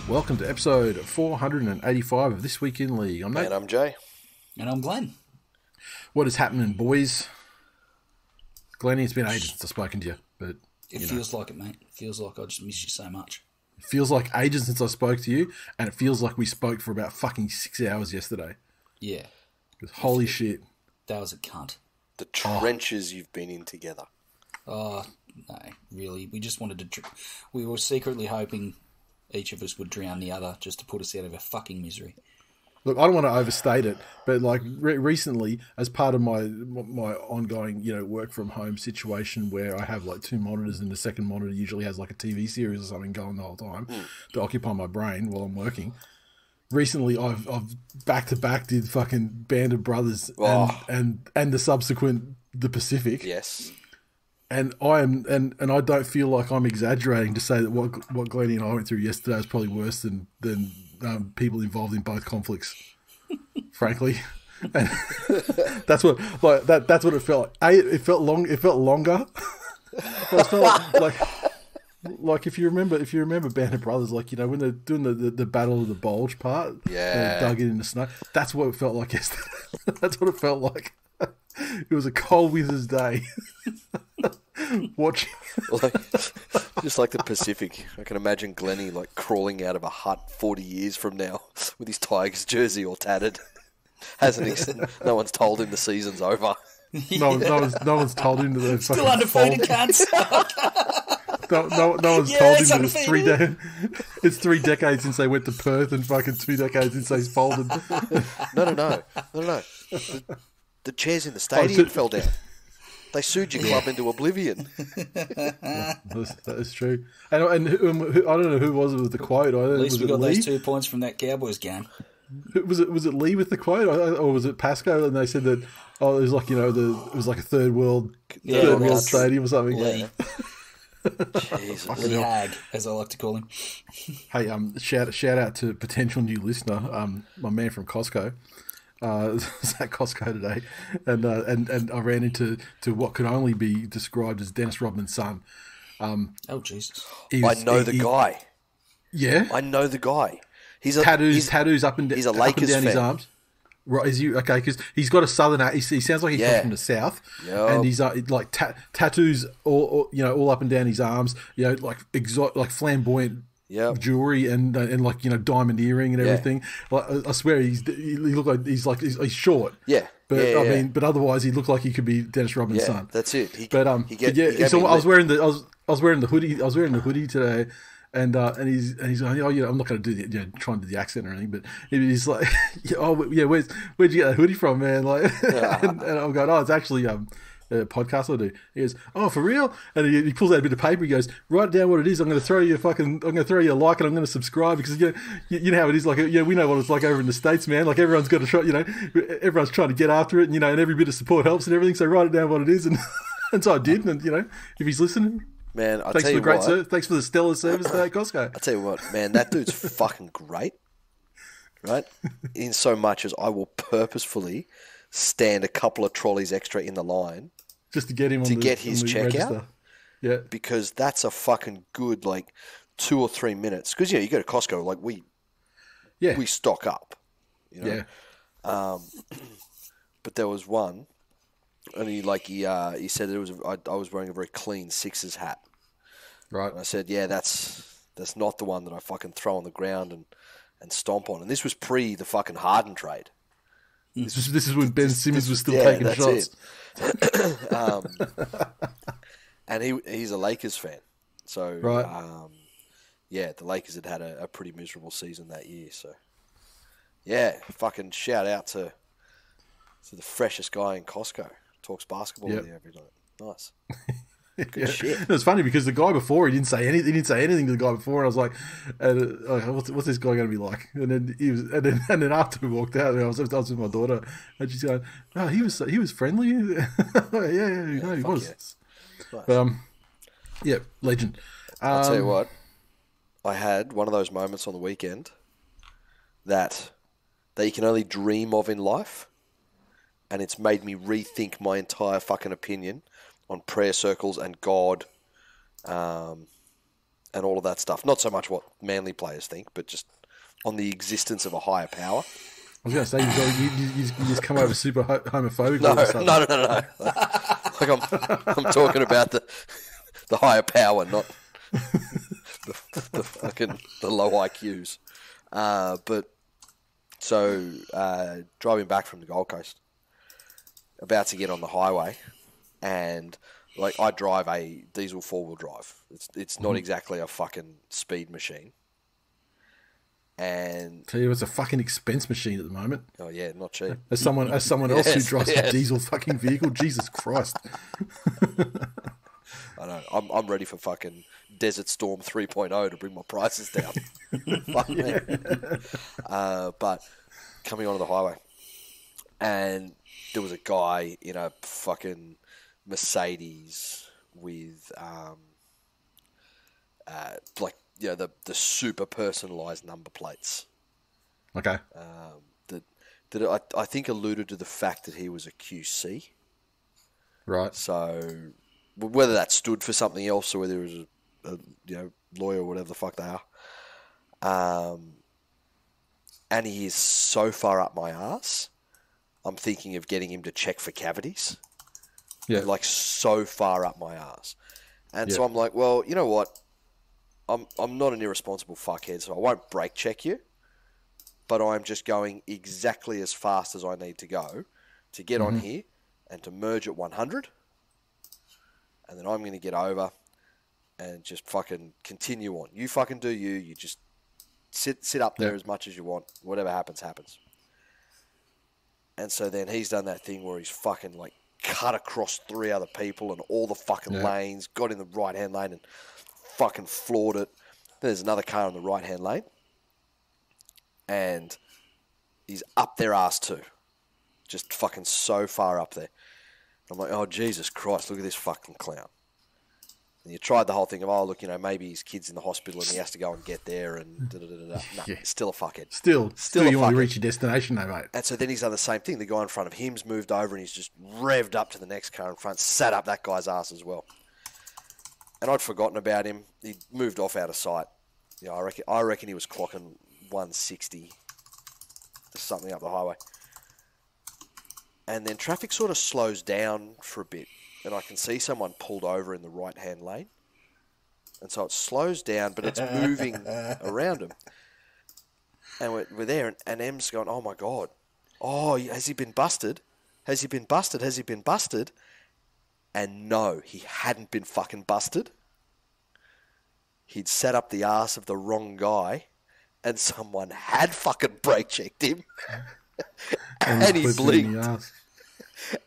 Welcome to episode 485 of This Week in League. I'm Nate. And I'm Jay. And I'm Glenn. What is happening, boys? Glennie, it's been ages since I've spoken to you. But It feels like it, mate. It feels like I just miss you so much. It feels like ages since I spoke to you, and it feels like we spoke for about fucking 6 hours yesterday. Yeah. Because holy shit. That was a cunt. The trenches you've been in together. Oh, no, really. We just wanted to... We were secretly hoping each of us would drown the other just to put us out of our fucking misery. Look, I don't want to overstate it, but like recently, as part of my ongoing, work from home situation where I have like two monitors and the second monitor usually has like a TV series or something going the whole time to occupy my brain while I'm working. Recently, I've back to back did fucking Band of Brothers and the subsequent The Pacific. Yes. And I am, and I don't feel like I'm exaggerating to say that what Glennie and I went through yesterday was probably worse than people involved in both conflicts, frankly. And that's what that's what it felt like. It felt long. It felt longer. It felt like if you remember Band of Brothers, like when they're doing the Battle of the Bulge part, yeah, dug it in the snow. That's what it felt like yesterday. That's what it felt like. It was a cold winter's day. Watching, just like the Pacific, I can imagine Glennie like crawling out of a hut 40 years from now with his Tigers jersey all tattered. No one's told him the season's over. No one's told him that they're still undefeated, cunts. No one's told him that it's 3 decades since they went to Perth and fucking 2 decades since they folded. No. The chairs in the stadium fell down. They sued your club into oblivion. That is true. And I don't know who was it with the quote. At least we got those 2 points from that Cowboys game. Was it Lee with the quote, or was it Pasco? And they said that it was like it was like a third world stadium or something. Yeah. Jesus. Lee Hag, as I like to call him. Hey, shout out to potential new listener, my man from Costco. I was at Costco today, and I ran into what could only be described as Dennis Rodman's son. Oh Jesus! I know the guy. Yeah, I know the guy. He's tattoos up and down. He's a Lakers down fan. His arms. Right? Is you okay? Because he's got a southern. He sounds like he comes from the south, and he's like tattoos all up and down his arms. Like like flamboyant. Yep. Jewelry and like diamond earring and everything. Like, I swear he look like he's short. Yeah, but I mean, but otherwise he looked like he could be Dennis Rodman's son. That's it. So I was wearing the hoodie. I was wearing the hoodie today, and he's going, I'm not going to do try and do the accent or anything, but he's like, where'd you get that hoodie from, man? Like, and I'm going, it's actually podcast I do. He goes, oh, for real? And he pulls out a bit of paper. He goes, write down what it is. I'm going to throw you a like, and I'm going to subscribe, because you know how it is. Like, we know what it's like over in the States, man. Like, everyone's got to try. Everyone's trying to get after it, and every bit of support helps and everything. So write it down what it is, and and so I did. And if he's listening, man, thanks for the stellar service at Costco. I tell you what, man, that dude's fucking great, right? In so much as I will purposefully stand a couple of trolleys extra in the line just to get him get his checkout. Register. Yeah, because that's a fucking good 2 or 3 minutes. Because you go to Costco, like we stock up. Yeah. But there was one, and he said I was wearing a very clean Sixers hat. Right. And I said, yeah, that's not the one that I fucking throw on the ground and stomp on. And this was pre the fucking Harden trade. This is when Ben Simmons was still taking shots. And he's a Lakers fan. So, right. The Lakers had a pretty miserable season that year. So, yeah, fucking shout out to the freshest guy in Costco. Talks basketball with you every night. Nice. Good shit. It was funny because the guy before, he didn't say anything. He didn't say anything to the guy before, and I was like, "What's this guy going to be like?" And then after we walked out, I was with my daughter, and she's going, "No, he was friendly." He was. Yeah. Nice. Legend. I'll tell you what, I had one of those moments on the weekend that you can only dream of in life, and it's made me rethink my entire fucking opinion on prayer circles and God, and all of that stuff. Not so much what Manly players think, but just on the existence of a higher power. I was going to say, you just come over super homophobic. No. Like I'm talking about the higher power, not the fucking the low IQs. But so driving back from the Gold Coast, about to get on the highway, and like I drive a diesel 4-wheel drive. It's not exactly a fucking speed machine. And tell you, it's a fucking expense machine at the moment. Oh yeah, not cheap. As someone else who drives a diesel fucking vehicle, Jesus Christ. I know. I'm ready for fucking Desert Storm 3.0 to bring my prices down. Fuck me. But coming onto the highway, and there was a guy in a fucking Mercedes with like, you know, the super personalised number plates. Okay. That I think alluded to the fact that he was a QC. Right. So whether that stood for something else or whether he was a lawyer or whatever the fuck they are. And he is so far up my ass, I'm thinking of getting him to check for cavities. Yeah. Like so far up my ass. And so I'm like, well, you know what? I'm not an irresponsible fuckhead, so I won't brake check you, but I'm just going exactly as fast as I need to go to get on here and to merge at 100, and then I'm going to get over and just fucking continue on. You fucking do you. You just sit up there as much as you want. Whatever happens, happens. And so then he's done that thing where he's fucking like cut across 3 other people and all the fucking lanes, got in the right-hand lane and fucking floored it. There's another car in the right-hand lane, and he's up their ass too, just fucking so far up there. I'm like, oh Jesus Christ, look at this fucking clown. And you tried the whole thing of, oh look, you know, maybe his kid's in the hospital and he has to go and get there and da-da-da-da. No, still a fuckhead. Still you want to reach your destination though, mate. And so then he's done the same thing. The guy in front of him's moved over and he's just revved up to the next car in front, sat up that guy's ass as well. And I'd forgotten about him. He moved off out of sight. Yeah, I reckon he was clocking 160, something up the highway. And then traffic sort of slows down for a bit, and I can see someone pulled over in the right-hand lane. And so it slows down, but it's moving around him. And we're there, and Em's going, oh my God. Oh, has he been busted? Has he been busted? Has he been busted? And no, he hadn't been fucking busted. He'd set up the ass of the wrong guy, and someone had fucking brake checked him. And he blinked.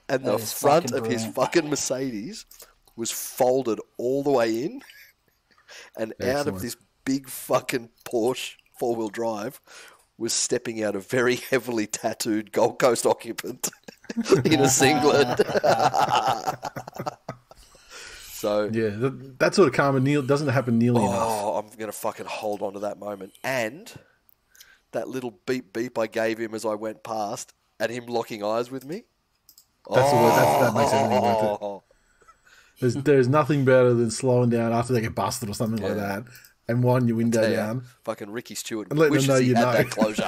And the front of his fucking Mercedes was folded all the way in. And out of this big fucking Porsche 4-wheel drive was stepping out a very heavily tattooed Gold Coast occupant in a singlet. So yeah, that sort of karma doesn't happen nearly enough. Oh, I'm going to fucking hold on to that moment. And that little beep I gave him as I went past and him locking eyes with me. That makes everything worth it. There's nothing better than slowing down after they get busted or something like that and winding your window down. Fucking Ricky Stewart and letting them know he you had know. that closure.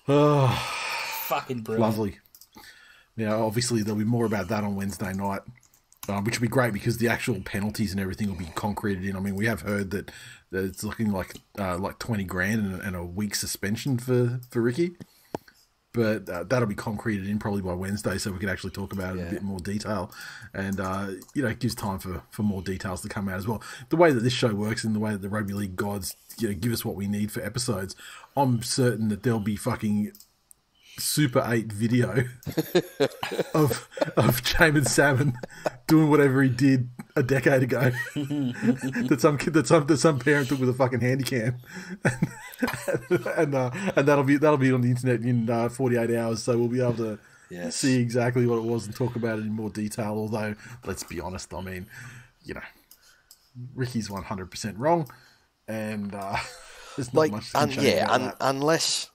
Oh, fucking brilliant. Lovely. Now, obviously, there'll be more about that on Wednesday night, which will be great because the actual penalties and everything will be concreted in. I mean, we have heard that it's looking like $20,000 and a week suspension for Ricky, but that'll be concreted in probably by Wednesday, so we can actually talk about it in a bit more detail, and it gives time for more details to come out as well. The way that this show works and the way that the rugby league gods give us what we need for episodes, I'm certain that there'll be fucking Super 8 video of Jamin Salmon doing whatever he did a decade ago that some parent took with a fucking handy cam, and that'll be on the internet in 48 hours. So we'll be able to see exactly what it was and talk about it in more detail. Although, let's be honest, I mean, Ricky's 100% wrong, and there's not much to change about that.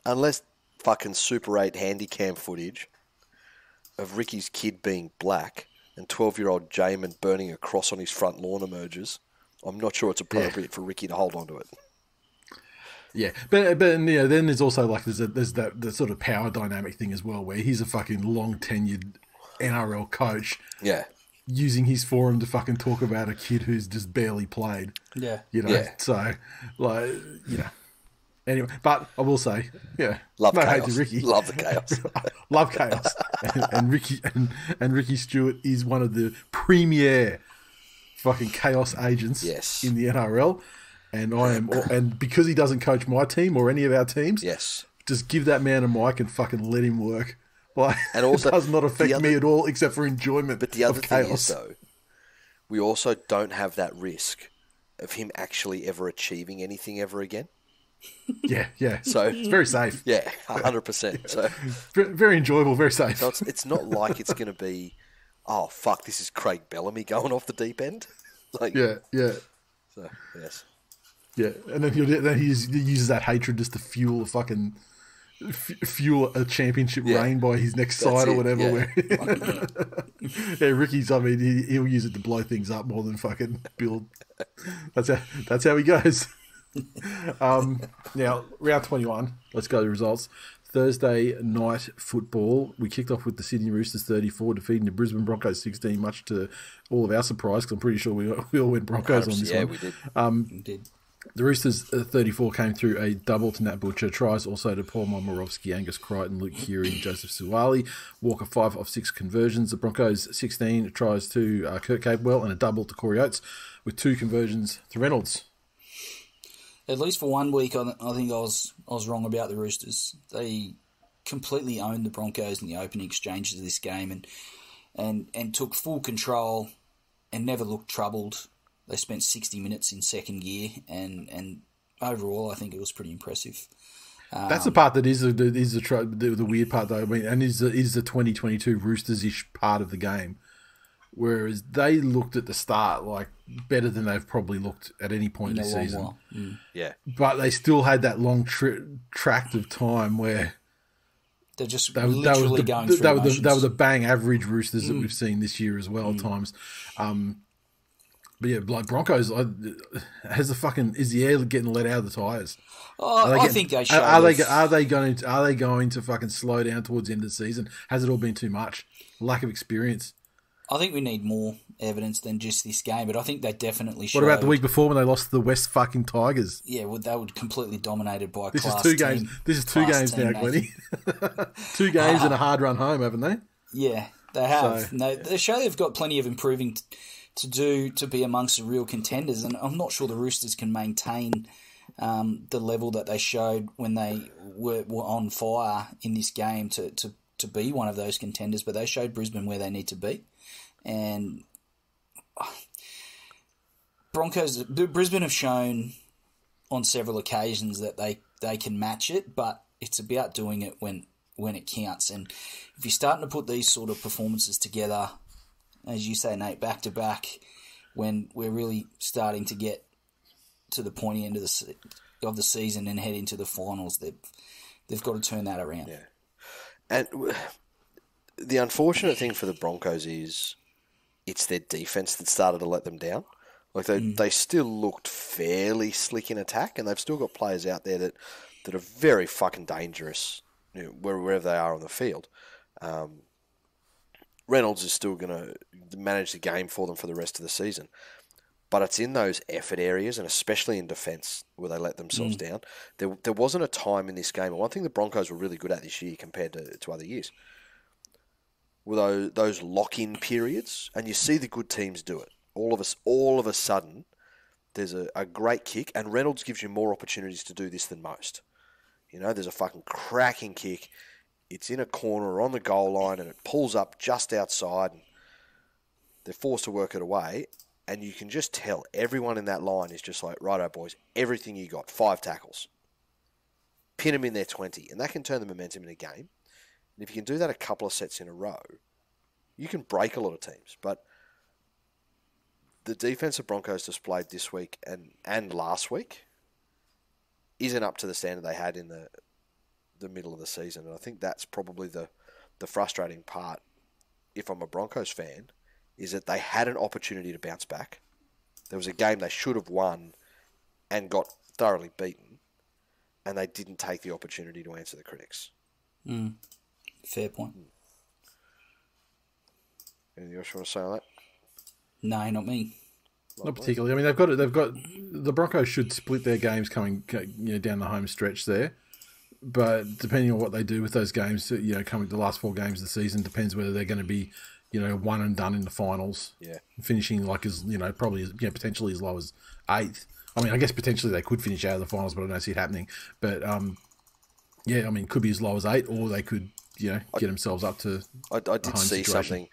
unless fucking Super 8 handy cam footage of Ricky's kid being black and 12-year-old Jamin burning a cross on his front lawn emerges, I'm not sure it's appropriate for Ricky to hold on to it. Yeah, but then there's also like there's that the sort of power dynamic thing as well, where he's a fucking long tenured NRL coach. Yeah. Using his forum to fucking talk about a kid who's just barely played. Yeah. So, like, Anyway, but I will say, love chaos. hate to Ricky. Love the chaos. Love chaos. and Ricky Stewart is one of the premier fucking chaos agents in the NRL. And because he doesn't coach my team or any of our teams, just give that man a mic and fucking let him work. Like, and also, it does not affect me at all, except for enjoyment. But the other thing is, though, we also don't have that risk of him actually ever achieving anything ever again. Yeah. So it's very safe. Yeah, 100%. So very enjoyable, very safe. So it's not like it's going to be, oh fuck, this is Craig Bellamy going off the deep end. Like, yeah. So yes. Yeah, and then he uses that hatred just to fuel a fucking championship reign by his next side or whatever. Yeah. Ricky's. I mean, he'll use it to blow things up more than fucking build. That's how he goes. Now round 21. Let's go to the results. Thursday night football. We kicked off with the Sydney Roosters 34 defeating the Brisbane Broncos 16, much to all of our surprise, because I'm pretty sure we all went Broncos on this one. Yeah, we did. The Roosters 34 came through a double to Nat Butcher, tries also to Paul Momirovski, Angus Crichton, Luke Keary, Joseph Suwali. Walker 5 of 6 conversions. The Broncos 16 tries to Kurt Capewell and a double to Corey Oates with 2 conversions to Reynolds. At least for 1 week, I think I was wrong about the Roosters. They completely owned the Broncos in the opening exchanges of this game and took full control and never looked troubled. They spent 60 minutes in second gear, and overall, I think it was pretty impressive. That's the part that is the weird part, though. I mean, and is the 2022 Roosters-ish part of the game, whereas they looked at the start like better than they've probably looked at any point this season. Yeah, but they still had that long tract of time where they're just literally going through emotions. They were the bang average Roosters that we've seen this year as well at times. But yeah, like Broncos, is the air getting let out of the tires? I think they should. Are they going to fucking slow down towards the end of the season? Has it all been too much? Lack of experience. I think we need more evidence than just this game, but I think they definitely should. What about the week before when they lost to the West fucking Tigers? Yeah, well, they were completely dominated by this class is 2 team. games. This is 2 games now, Glennie. 2 games and a hard run home, haven't they? Yeah, they have. So, they show they've got plenty of improving to do to be amongst the real contenders, and I'm not sure the Roosters can maintain the level that they showed when they were on fire in this game to be one of those contenders, but they showed Brisbane where they need to be. And Brisbane have shown on several occasions that they can match it, but it's about doing it when it counts. And if you're starting to put these sort of performances together, as you say, Nate, back to back, when we're really starting to get to the pointy end of the season and head into the finals, they've got to turn that around. Yeah, and the unfortunate thing for the Broncos is it's their defense that started to let them down. Like they still looked fairly slick in attack, and they've still got players out there that are very fucking dangerous, wherever they are on the field. Reynolds is still going to manage the game for them for the rest of the season. But it's in those effort areas, and especially in defence, where they let themselves down. There wasn't a time in this game, and one thing the Broncos were really good at this year compared to other years, were those lock-in periods, and you see the good teams do it. All of a sudden, there's a great kick, and Reynolds gives you more opportunities to do this than most. There's a fucking cracking kick. It's in a corner or on the goal line, and it pulls up just outside, and they're forced to work it away, and you can just tell everyone in that line is just like, righto, boys, everything you got, 5 tackles. Pin them in their 20, and that can turn the momentum in a game. And if you can do that a couple of sets in a row, you can break a lot of teams. But the defense of Broncos displayed this week and last week isn't up to the standard they had in the middle of the season. And I think that's probably the frustrating part if I'm a Broncos fan, is that they had an opportunity to bounce back. There was a game they should have won and got thoroughly beaten, and they didn't take the opportunity to answer the critics. Fair point. Anything else you want to say on that? No, not me. Not particularly. I mean, they've got the Broncos should split their games coming down the home stretch there, but depending on what they do with those games, coming the last 4 games of the season depends whether they're going to be one and done in the finals. Yeah, finishing like as probably potentially as low as 8th. I mean, I guess potentially they could finish out of the finals, but I don't see it happening. But I mean, could be as low as 8, or they could get themselves up to. I did see something.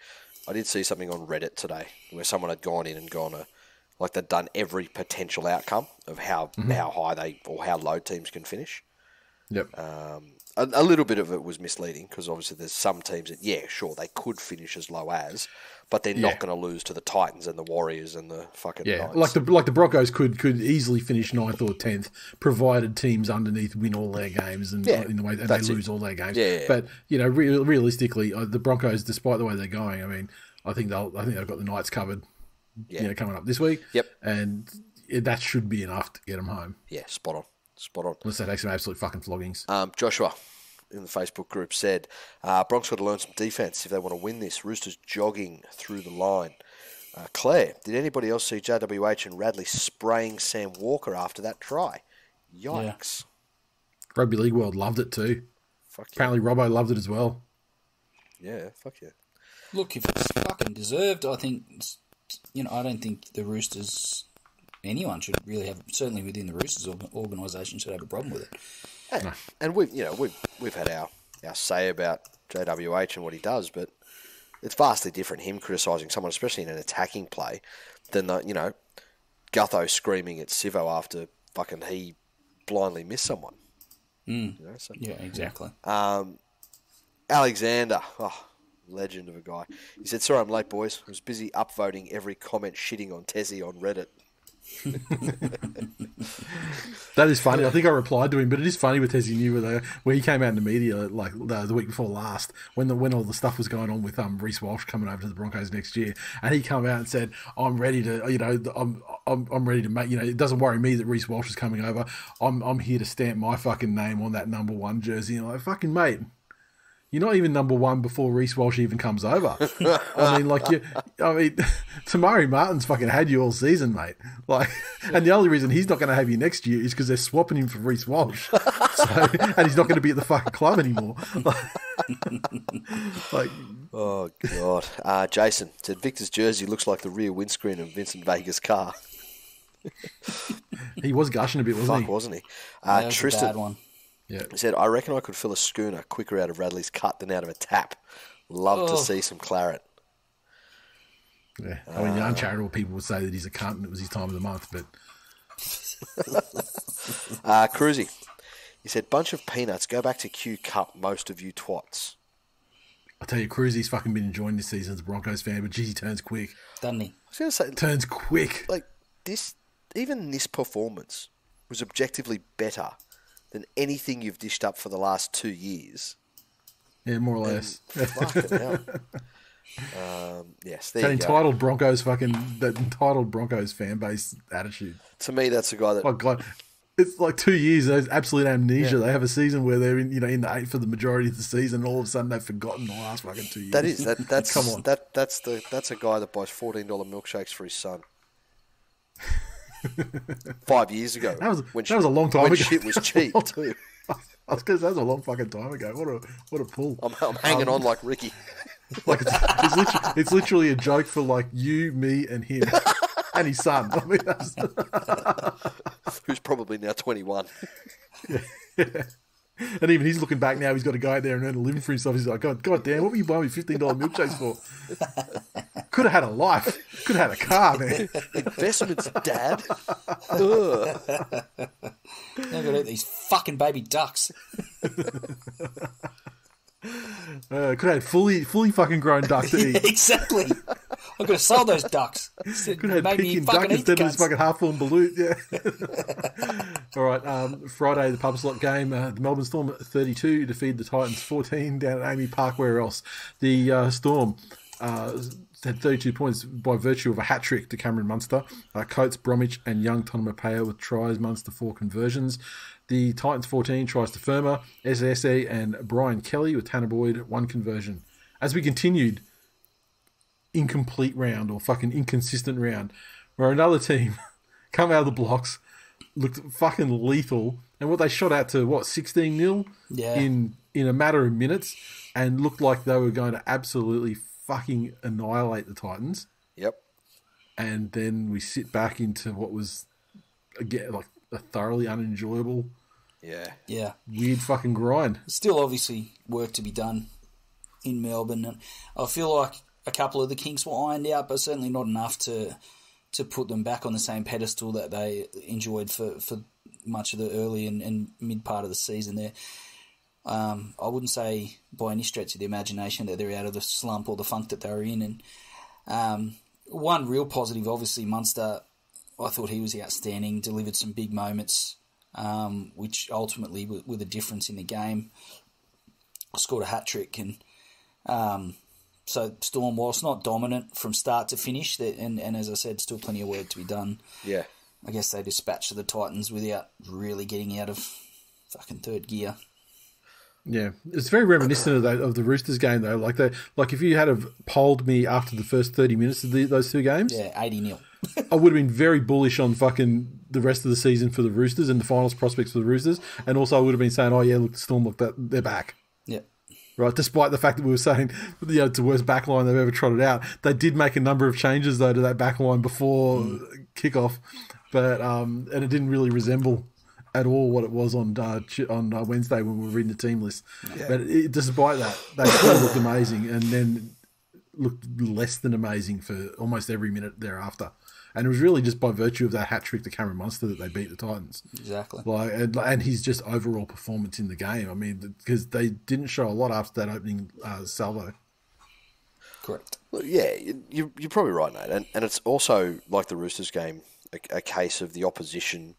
I did see something on Reddit today where someone had gone in and gone like they'd done every potential outcome of how high or how low teams can finish. Yep. A little bit of it was misleading because obviously there's some teams that, sure, they could finish as low as, but they're not going to lose to the Titans and the Warriors and the fucking Knights. Like the Broncos could easily finish 9th or 10th, provided teams underneath win all their games and in the way and they lose all their games. Yeah. But realistically, the Broncos, despite the way they're going, I mean, I think they've got the Knights covered. Yeah. Coming up this week. Yep. And that should be enough to get them home. Yeah, spot on. Unless they take some absolute fucking floggings. Joshua in the Facebook group said, Broncos got to learn some defence if they want to win this. Roosters jogging through the line. Claire, did anybody else see JWH and Radley spraying Sam Walker after that try? Yikes. Yeah. Rugby League World loved it too. Fuck yeah. Apparently Robbo loved it as well. Yeah, fuck yeah. Look, if it's fucking deserved, I think, I don't think the Roosters, anyone should really have, certainly within the Roosters organisation, should have a problem with it. And we've had our say about JWH and what he does, but it's vastly different him criticising someone, especially in an attacking play, than Gutho screaming at Sivo after fucking he blindly missed someone. Yeah, exactly. Alexander, legend of a guy. He said, "Sorry I'm late, boys. I was busy upvoting every comment shitting on Tessie on Reddit." That is funny. I think I replied to him, but it is funny with Tessie New where he came out in the media like the week before last when all the stuff was going on with Reece Walsh coming over to the Broncos next year, and he came out and said, "I'm ready to, I'm ready to make, it doesn't worry me that Reece Walsh is coming over. I'm here to stamp my fucking name on that number 1 jersey." And I'm like, fucking mate. You're not even number 1 before Reece Walsh even comes over. I mean, Tamari Martin's fucking had you all season, mate. And the only reason he's not going to have you next year is because they're swapping him for Reece Walsh. And he's not going to be at the fucking club anymore. Oh, God. Jason said, Victor's jersey looks like the rear windscreen of Vincent Vega's car. He was gushing a bit, wasn't he? That was Tristan, a bad one. Yeah. He said, I reckon I could fill a schooner quicker out of Radley's cut than out of a tap. Love to see some claret. Yeah. I mean, the uncharitable people would say that he's a cunt and it was his time of the month, but... Cruzy. He said, bunch of peanuts, go back to Q Cup, most of you twats. I tell you, Cruzy's fucking been enjoying this season as a Broncos fan, but geez, he turns quick. Doesn't he? I was going to say... Turns quick. Even this performance was objectively better than anything you've dished up for the last 2 years. Yeah, more or less. Fucking hell. Yes, there that you entitled go. That entitled Broncos fan base attitude. To me, that's a guy that... Oh, God. It's like 2 years, there's absolute amnesia. Yeah. They have a season where they're in the 8th for the majority of the season, and all of a sudden they've forgotten the last fucking 2 years. That's Come on. That's a guy that buys $14 milkshakes for his son. 5 years ago. That was a long time ago. When shit was cheap too. I was going to say that was a long fucking time ago. What a pull. I'm hanging on like Ricky. It's literally a joke for like you, me, and him, and his son. I mean, who's probably now 21. Yeah. And even he's looking back now. He's got to go out there and earn a living for himself. He's like, God damn, what were you buying me $15 milkshakes for? Could have had a life. Could have had a car, man. Investments, Dad. Now I've got to eat these fucking baby ducks. Could have had fully fucking grown duck to eat. Exactly. I could have sold those ducks. Could have had Peking duck instead of this fucking half-form balut. Yeah. All right. Friday, the pub slot game. The Melbourne Storm 32 defeated the Titans 14 down at Amy Park. Where else? The Storm had 32 points by virtue of a hat-trick to Cameron Munster. Coates, Bromwich and Young Tonopea with tries, Munster 4 conversions. The Titans 14 tries to Firma, SSE and Brian Kelly with Tanner Boyd 1 conversion. As we continued, incomplete round or fucking inconsistent round, where another team come out of the blocks, looked fucking lethal, and what they shot out to, 16-0 in a matter of minutes, and looked like they were going to absolutely fucking annihilate the Titans. Yep. And then we sit back into what was, again, like a thoroughly unenjoyable, weird fucking grind. Still obviously work to be done in Melbourne. And I feel like a couple of the kinks were ironed out, but certainly not enough to put them back on the same pedestal that they enjoyed for much of the early and mid part of the season there. I wouldn't say by any stretch of the imagination that they're out of the slump or the funk that they were in. And one real positive, obviously, Munster, I thought he was outstanding, delivered some big moments, which ultimately were the difference in the game. Scored a hat-trick. And so Storm, whilst not dominant from start to finish, and as I said, still plenty of work to be done. Yeah. I guess they dispatched the Titans without really getting out of fucking third gear. Yeah, it's very reminiscent of the Roosters game though. Like if you had have polled me after the first 30 minutes of those two games, 80-0. I would have been very bullish on fucking the rest of the season for the Roosters and the finals prospects for the Roosters, and also I would have been saying, oh yeah, look, the Storm, they're back. Yeah. Right, despite the fact that we were saying, it's the worst backline they've ever trotted out. They did make a number of changes though to that backline before kickoff, but and it didn't really resemble at all what it was on Wednesday when we were reading the team list. Yeah. But despite that, they still looked amazing, and then looked less than amazing for almost every minute thereafter. And it was really just by virtue of that hat-trick to Cameron Munster that they beat the Titans. Exactly. And his just overall performance in the game. I mean, because they didn't show a lot after that opening salvo. Correct. Well, yeah, you're probably right, mate. And it's also, like the Roosters game, a case of the opposition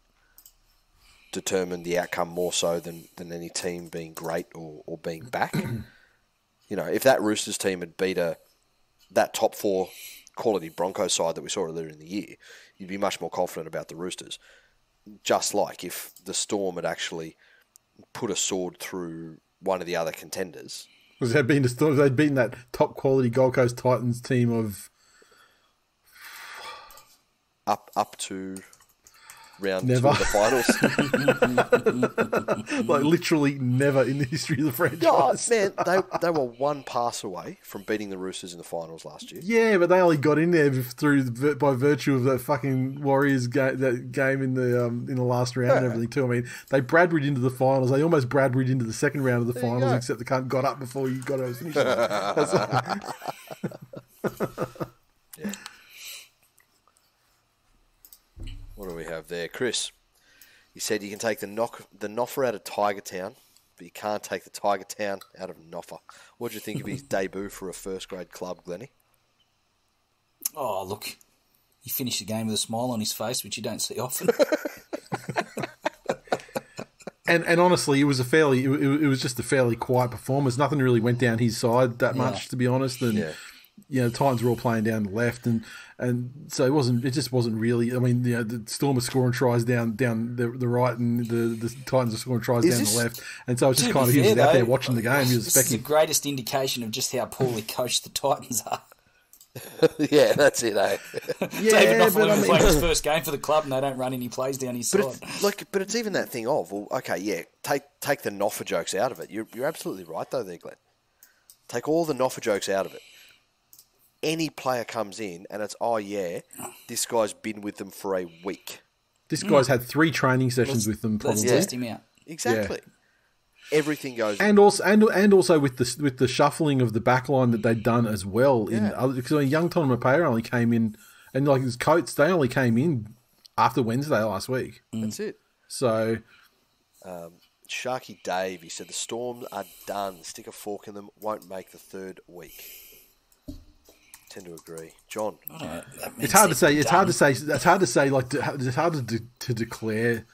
determined the outcome more so than any team being great or being back. If that Roosters team had beat that top 4 quality Broncos side that we saw earlier in the year, you'd be much more confident about the Roosters. Just like if the Storm had actually put a sword through one of the other contenders. Was that being the Storm? They'd beaten that top quality Gold Coast Titans team of up to round never. 2 of the finals. Like literally never in the history of the franchise. Oh, man, they were one pass away from beating the Roosters in the finals last year. Yeah, but they only got in there by virtue of that fucking Warriors that game in the last round and everything too. I mean, they Bradbury'd into the finals. They almost Bradbury'd into the second round of the finals, except the cunt got up before you got to finish. Yeah. What do we have there? Chris, he said you can take the Noffer out of Tiger Town, but you can't take the Tiger Town out of Noffer. What do you think of his debut for a first-grade club, Glennie? Oh, look, he finished the game with a smile on his face, which you don't see often. And honestly, it was just a fairly quiet performance. Nothing really went down his side that much, to be honest. And the Titans were all playing down the left, and so it just wasn't really. I mean, the Storm are scoring tries down the right, and the Titans are scoring tries down the left, and so it's just kind of he was out there watching the game. He was this is the greatest indication of just how poorly coached the Titans are. Yeah, that's it, eh? David Noffer playing his first game for the club, and they don't run any plays down his side. But it's even that thing of, well, okay, yeah, take the Noffer jokes out of it. You're absolutely right though, there, Glenn. Take all the Noffer jokes out of it. Any player comes in and it's, oh yeah, this guy's been with them for a week. This guy's had 3 training sessions with them. Probably. Let's test him out. Exactly. Yeah. Everything goes. And also with the shuffling of the backline that they'd done as well. Because Young Tonopea only came in, and like his Coates, they only came in after Wednesday last week. That's it. So, Sharky Dave, he said the Storm are done. Stick a fork in them. Won't make the 3rd week. Tend to agree, John. It's hard to say. It's hard to say. Like it's hard to declare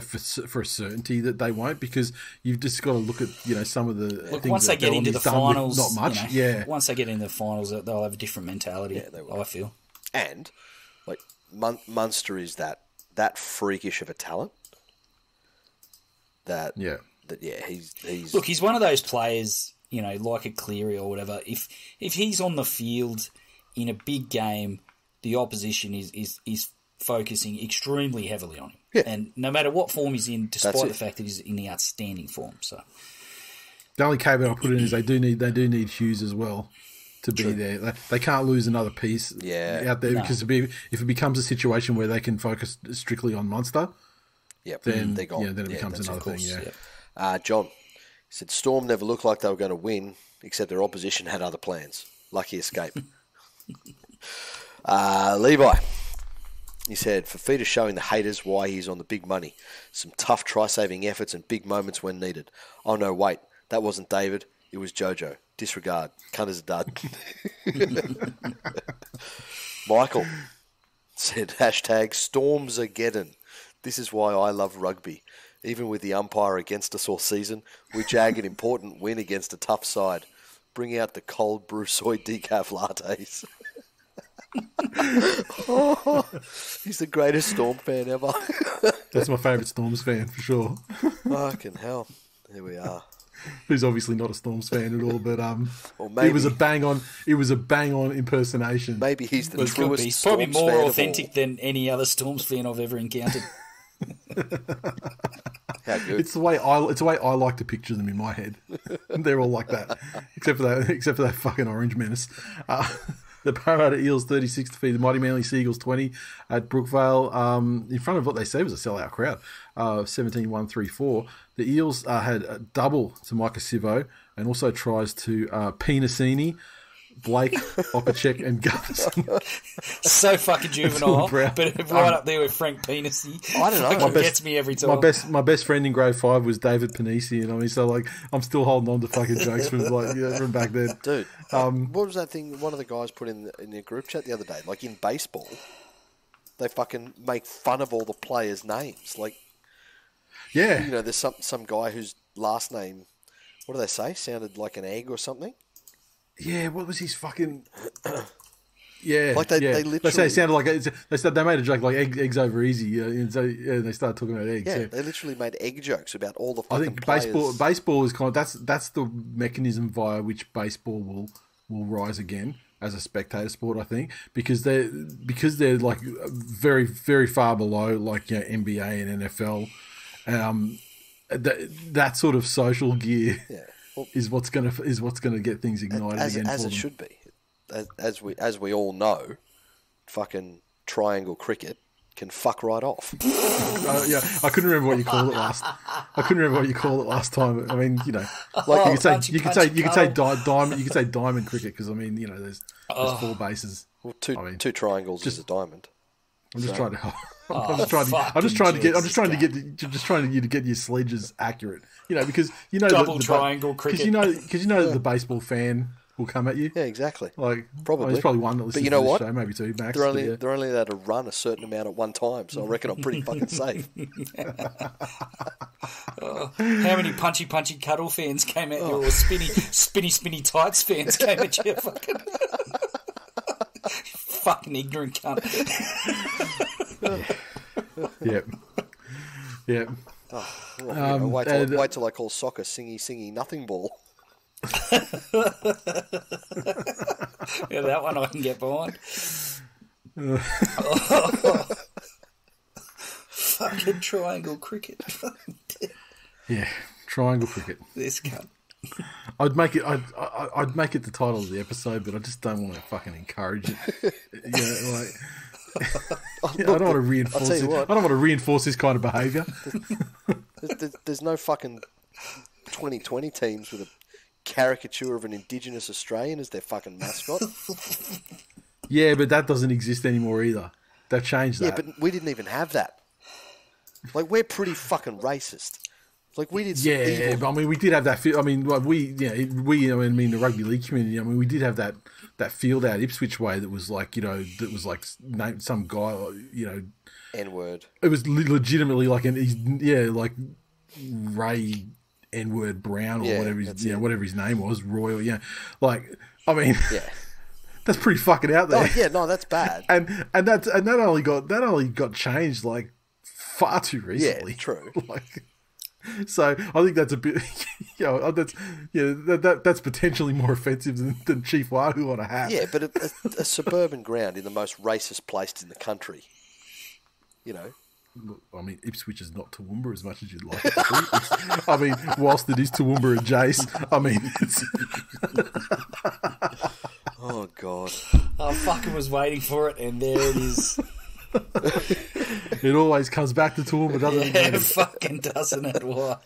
for a certainty that they won't, because you've just got to look at some of the things once they get into the finals, not much. Once they get into the finals, they'll have a different mentality. Yeah, they will. I feel. And like Munster is that freakish of a talent. He's one of those players, like a Cleary or whatever. If he's on the field in a big game, the opposition is focusing extremely heavily on him. Yeah. And no matter what form he's in, despite the fact that he's in the outstanding form. So the only caveat I'll put in is they do need Hughes as well to be there. They can't lose another piece out there, because if it becomes a situation where they can focus strictly on Munster, then it becomes another thing. Yeah. John said Storm never looked like they were going to win, except their opposition had other plans. Lucky escape. Levi, he said, Fafita's showing the haters why he's on the big money. Some tough try-saving efforts and big moments when needed. Oh no, wait, that wasn't David. It was Jojo. Disregard. Cunt as a dud. Michael said, #Stormsageddon. This is why I love rugby. Even with the umpire against us all season, we jag an important win against a tough side. Bring out the cold brew soy decaf lattes. He's the greatest Storm fan ever. That's my favourite Storms fan, for sure. Fucking hell. Here we are. Who's obviously not a Storms fan at all, but it was a bang on impersonation. Maybe he's the truest He's Storms probably more fan authentic than any other Storms fan I've ever encountered. How good. It's the way I like to picture them in my head. They're all like that, except for that fucking orange menace. The Parramatta Eels 36 defeated the Mighty Manly Seagulls 20 at Brookvale, in front of what they say was a sellout crowd, 17-1-3-4. The Eels had a double to Micah Sivo, and also tries to Penasini, Blake, Opacek, and Gutherson. So fucking juvenile, but right up there with Frank Penasy. I don't know. Gets me every time. My best friend in grade 5 was David Penasy, so I'm still holding on to fucking jokes from back then. Dude, what was that thing one of the guys put in their group chat the other day? Like in baseball, they fucking make fun of all the players' names. Like, there's some guy whose last name, what do they say, sounded like an egg or something. Yeah, what was his fucking? Yeah, like they literally. They say it sounded like they made a joke like eggs over easy, and so they started talking about eggs. Yeah, they literally made egg jokes about all the fucking players. Baseball is kind of that's the mechanism via which baseball will rise again as a spectator sport. I think because they're like very very far below like NBA and NFL, that sort of social gear. Yeah. Well, is what's gonna get things ignited again. As it should be, as we all know, fucking triangle cricket can fuck right off. I couldn't remember what you called it last. time. I mean, like you could say diamond cricket, because I mean, there's 4 bases. Well, two triangles is a diamond. I'm just trying to. I'm just trying to get your sledges accurate. Because double triangle cricket. Because the baseball fan will come at you. Yeah, exactly. Like probably. There's probably one that listens to this show, maybe 2 max. They're only allowed to run a certain amount at one time, so I reckon I'm pretty fucking safe. How many punchy cuddle fans came at you, or spinny tights fans came at you? Fucking ignorant cunt. Yeah. Oh, wait till I call soccer singy nothing ball. Yeah, that one I can get behind. Fucking triangle cricket. Yeah, triangle cricket. This cunt. I'd make it the title of the episode, but I just don't want to fucking encourage it. I don't want to reinforce it. I don't want to reinforce this kind of behaviour. There's no fucking 2020 teams with a caricature of an Indigenous Australian as their fucking mascot. Yeah, but that doesn't exist anymore either. They've changed that. Yeah, but we didn't even have that. Like, we're pretty fucking racist. Like, we did some evil... but I mean, we did have that feel. I mean, like I mean, the rugby league community. I mean, we did have that field out Ipswich way that was like, that was like named some guy, N-word. It was legitimately like like Ray N-word Brown or whatever his name was, Royal. Yeah, like, I mean, that's pretty fucking out there. Oh yeah, no, that's bad. and that only got changed like far too recently. Yeah, true. Like, so I think that's a bit, that's potentially more offensive than Chief Wahoo on a hat. Yeah, but a suburban ground in the most racist place in the country, I mean, Ipswich is not Toowoomba as much as you'd like it to be. I mean, whilst it is Toowoomba and Jace, I mean, it's... Oh, God. I fucking was waiting for it, and there it is. It always comes back to Toowoomba, doesn't it? It fucking doesn't it? What?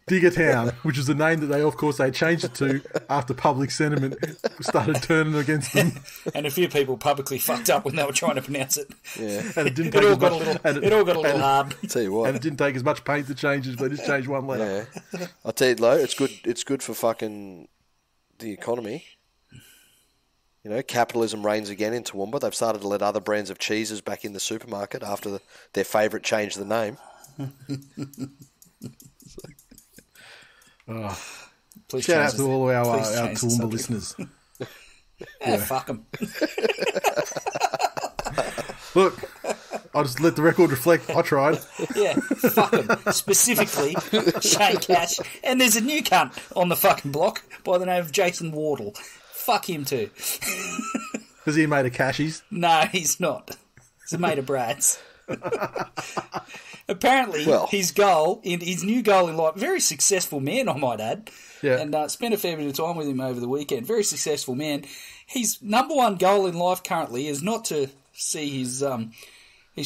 Diggertown, which is the name that they changed it to after public sentiment started turning against them. And a few people publicly fucked up when they were trying to pronounce it. Yeah. And it didn't take It all got a little hard. I'll tell you what. And it didn't take as much paint to change it, they just changed one letter. Yeah. I'll tell you, Lo, it's good for fucking the economy. Capitalism reigns again in Toowoomba. They've started to let other brands of cheeses back in the supermarket after their favourite changed the name. Shout out to all of our Toowoomba listeners. Fuck them. Look, I'll just let the record reflect. I tried. Yeah, fuck them. Specifically, Shane Cash. And there's a new cunt on the fucking block by the name of Jason Wardle. Fuck him too. Is he made of cashies? No, he's not. He's a mate of Brad's. Apparently, his new goal in life, very successful man, I might add. Yeah. And spent a fair bit of time with him over the weekend. Very successful man. His number one goal in life currently is not to see his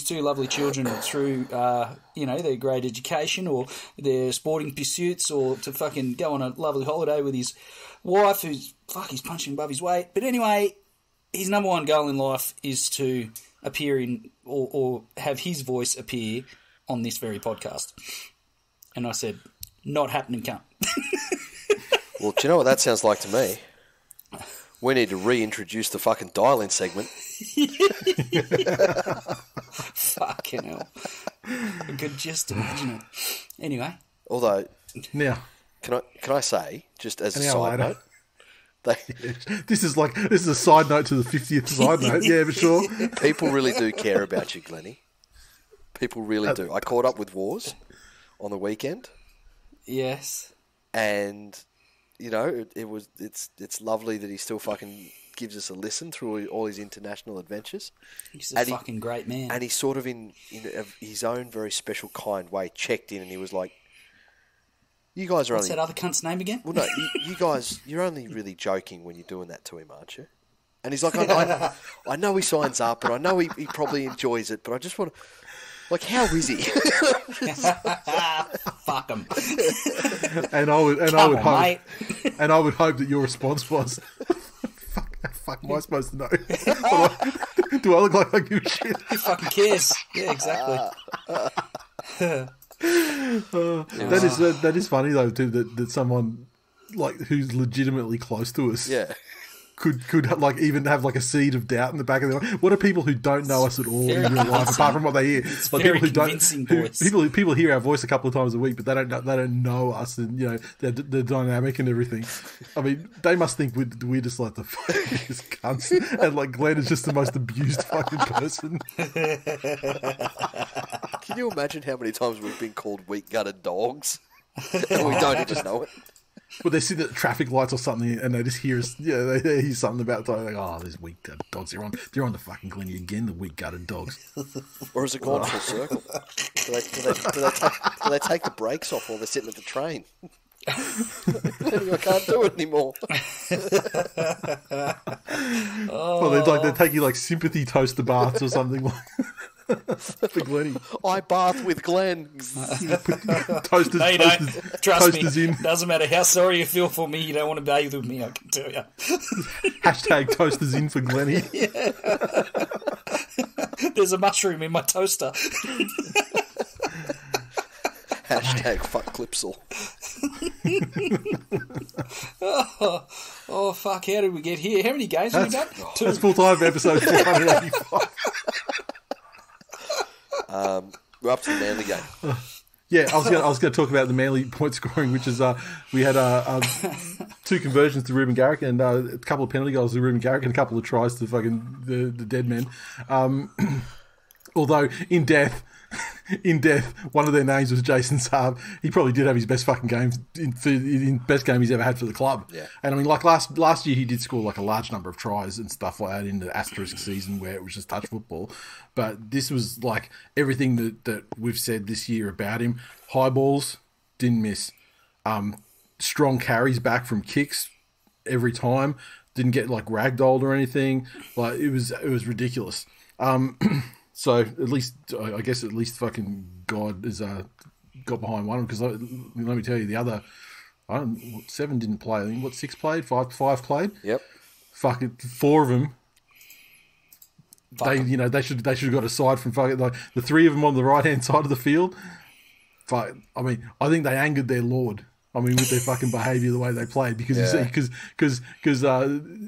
two lovely children through, their great education or their sporting pursuits, or to fucking go on a lovely holiday with his wife, he's punching above his weight. But anyway, his number one goal in life is to appear in, or have his voice appear on this very podcast. And I said, not happening, cunt. Well, do you know what that sounds like to me? We need to reintroduce the fucking dial-in segment. Fucking hell. I could just imagine it. Anyway. Although, now, can I say, just as a side note, this is a side note to the 50th side note. Yeah, for sure. People really do care about you, Glennie. People really do. I caught up with Wars on the weekend. Yes. And it's lovely that he still fucking gives us a listen through all his international adventures. He's a fucking great man. And he sort of, in his own very special kind way, checked in and he was like, you guys are What's that other cunt's name again? Well, no, you guys, you're only really joking when you're doing that to him, aren't you? And he's like, I know he signs up and I know he probably enjoys it, but I just want to... Like, how is he? Fuck him. And I would hope that your response was, fuck am I supposed to know? Do I look like I give a shit? Who fucking cares? Yeah, exactly. That is funny though too, that someone like who's legitimately close to us, could like even have like a seed of doubt in the back of their mind. What are people who don't know us at all in real life, apart from what they hear? It's like very people convincing people hear our voice a couple of times a week, but they don't know us, and the dynamic and everything. I mean, they must think we're just like the biggest cunts, and like Glenn is just the most abused fucking person. Can you imagine how many times we've been called weak-gutted dogs, and we don't even know it? Well, they see the traffic lights or something, and they just hear us. Yeah, they hear something about it. Like, oh, there's weak-gutted dogs. They're on the fucking Glennie again. The weak-gutted dogs. Or has it gone full circle? Do they take the brakes off while they're sitting at the train? I can't do it anymore. Well, they take you like sympathy toaster baths or something like. For Glennie. I bath with Glenn. Toasters, no, you don't. Trust toasters me. in. Doesn't matter how sorry you feel for me, you don't want to bathe with me, I can tell you. Hashtag toasters in for Glennie. Yeah. There's a mushroom in my toaster. Hashtag fuck Clipsal. Oh, fuck, how did we get here? How many games have we done? Two. That's full-time for episode 485. We're up to the Manly game. Yeah, I was going to talk about the Manly point scoring, which is we had 2 conversions to Ruben Garrick and a couple of penalty goals to Ruben Garrick and a couple of tries to fucking the dead men. Although in death, one of their names was Jason Saab. He probably did have his best fucking game, best game he's ever had for the club. Yeah. And I mean, like last year, he did score like a large number of tries and stuff like that in the asterisk season where it was just touch football. But this was like everything that we've said this year about him. High balls, didn't miss. Strong carries back from kicks every time. Didn't get like ragdolled or anything. Like it was ridiculous. So at least, I guess, fucking God has got behind one because let me tell you, the other, 7 didn't play. I think 6 played, 5 played. Yep. Fucking 4 of them. They should have got a side from fucking like the 3 of them on the right hand side of the field. But I mean, I think they angered their lord. I mean, with their fucking behaviour, the way they played, because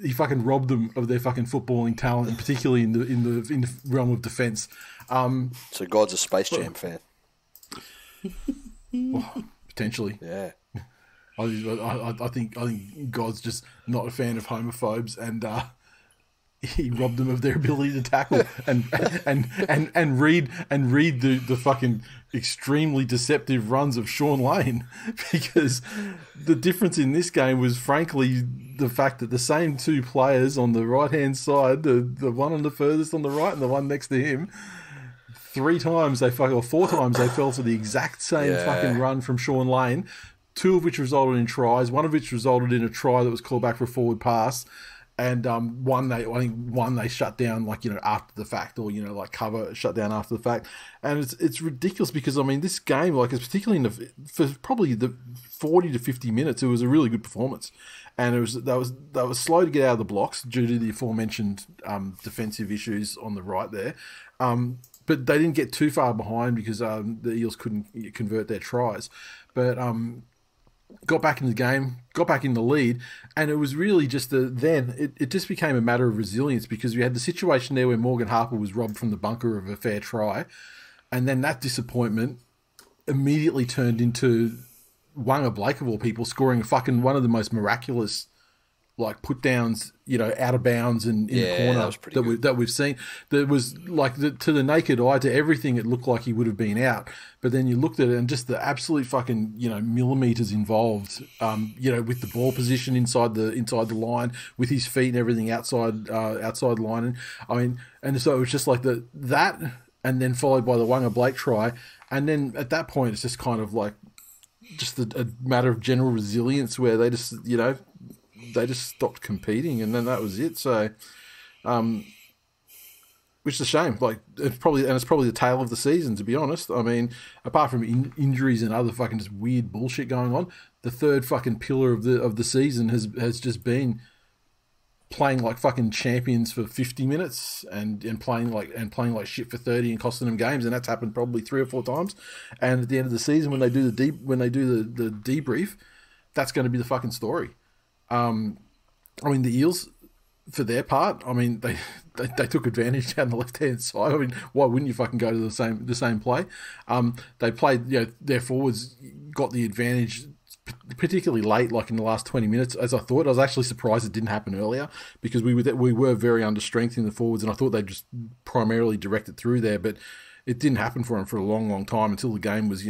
he fucking robbed them of their fucking footballing talent, and particularly in the realm of defence. So God's a Space Jam fan. Well, potentially, yeah. I think God's just not a fan of homophobes, and he robbed them of their ability to tackle and read the fucking extremely deceptive runs of Sean Lane, because the difference in this game was frankly the fact that the same 2 players on the right hand side, the one on the furthest on the right and the one next to him, 4 times they fell for the exact same fucking run from Sean Lane, 2 of which resulted in tries, 1 of which resulted in a try that was called back for a forward pass. And one they shut down after the fact, or cover shut down after the fact, and it's ridiculous because I mean this game it's particularly for probably the 40 to 50 minutes it was a really good performance, and they was slow to get out of the blocks due to the aforementioned defensive issues on the right there, but they didn't get too far behind because the Eels couldn't convert their tries, but got back in the game, got back in the lead, and it was really just it just became a matter of resilience because we had the situation there where Morgan Harper was robbed from the bunker of a fair try, and then that disappointment immediately turned into Wanga Blake of all people scoring fucking one of the most miraculous put downs, out of bounds and in the corner that we've seen. That was to the naked eye, to everything, it looked like he would have been out. But then you looked at it and just the absolute fucking millimeters involved, with the ball position inside the line, with his feet and everything outside the line. And I mean, and so it was just like that, and then followed by the Wanga Blake try, and then at that point it's just kind of just a matter of general resilience where they just they just stopped competing, and then that was it. So, which is a shame. It's probably the tale of the season, to be honest. I mean, apart from injuries and other fucking just weird bullshit going on, the third fucking pillar of the season has just been playing like fucking champions for 50 minutes and playing like shit for 30 and costing them games, and that's happened probably 3 or 4 times. And at the end of the season, when they do the debrief, that's going to be the fucking story. I mean, the Eels, for their part, I mean, they took advantage down the left hand side. I mean, why wouldn't you fucking go to the same play? They played, their forwards got the advantage, particularly late, like in the last 20 minutes, as I thought. I was actually surprised it didn't happen earlier because we were very understrength in the forwards, and I thought they'd just primarily direct it through there, but it didn't happen for them for a long, long time until the game was,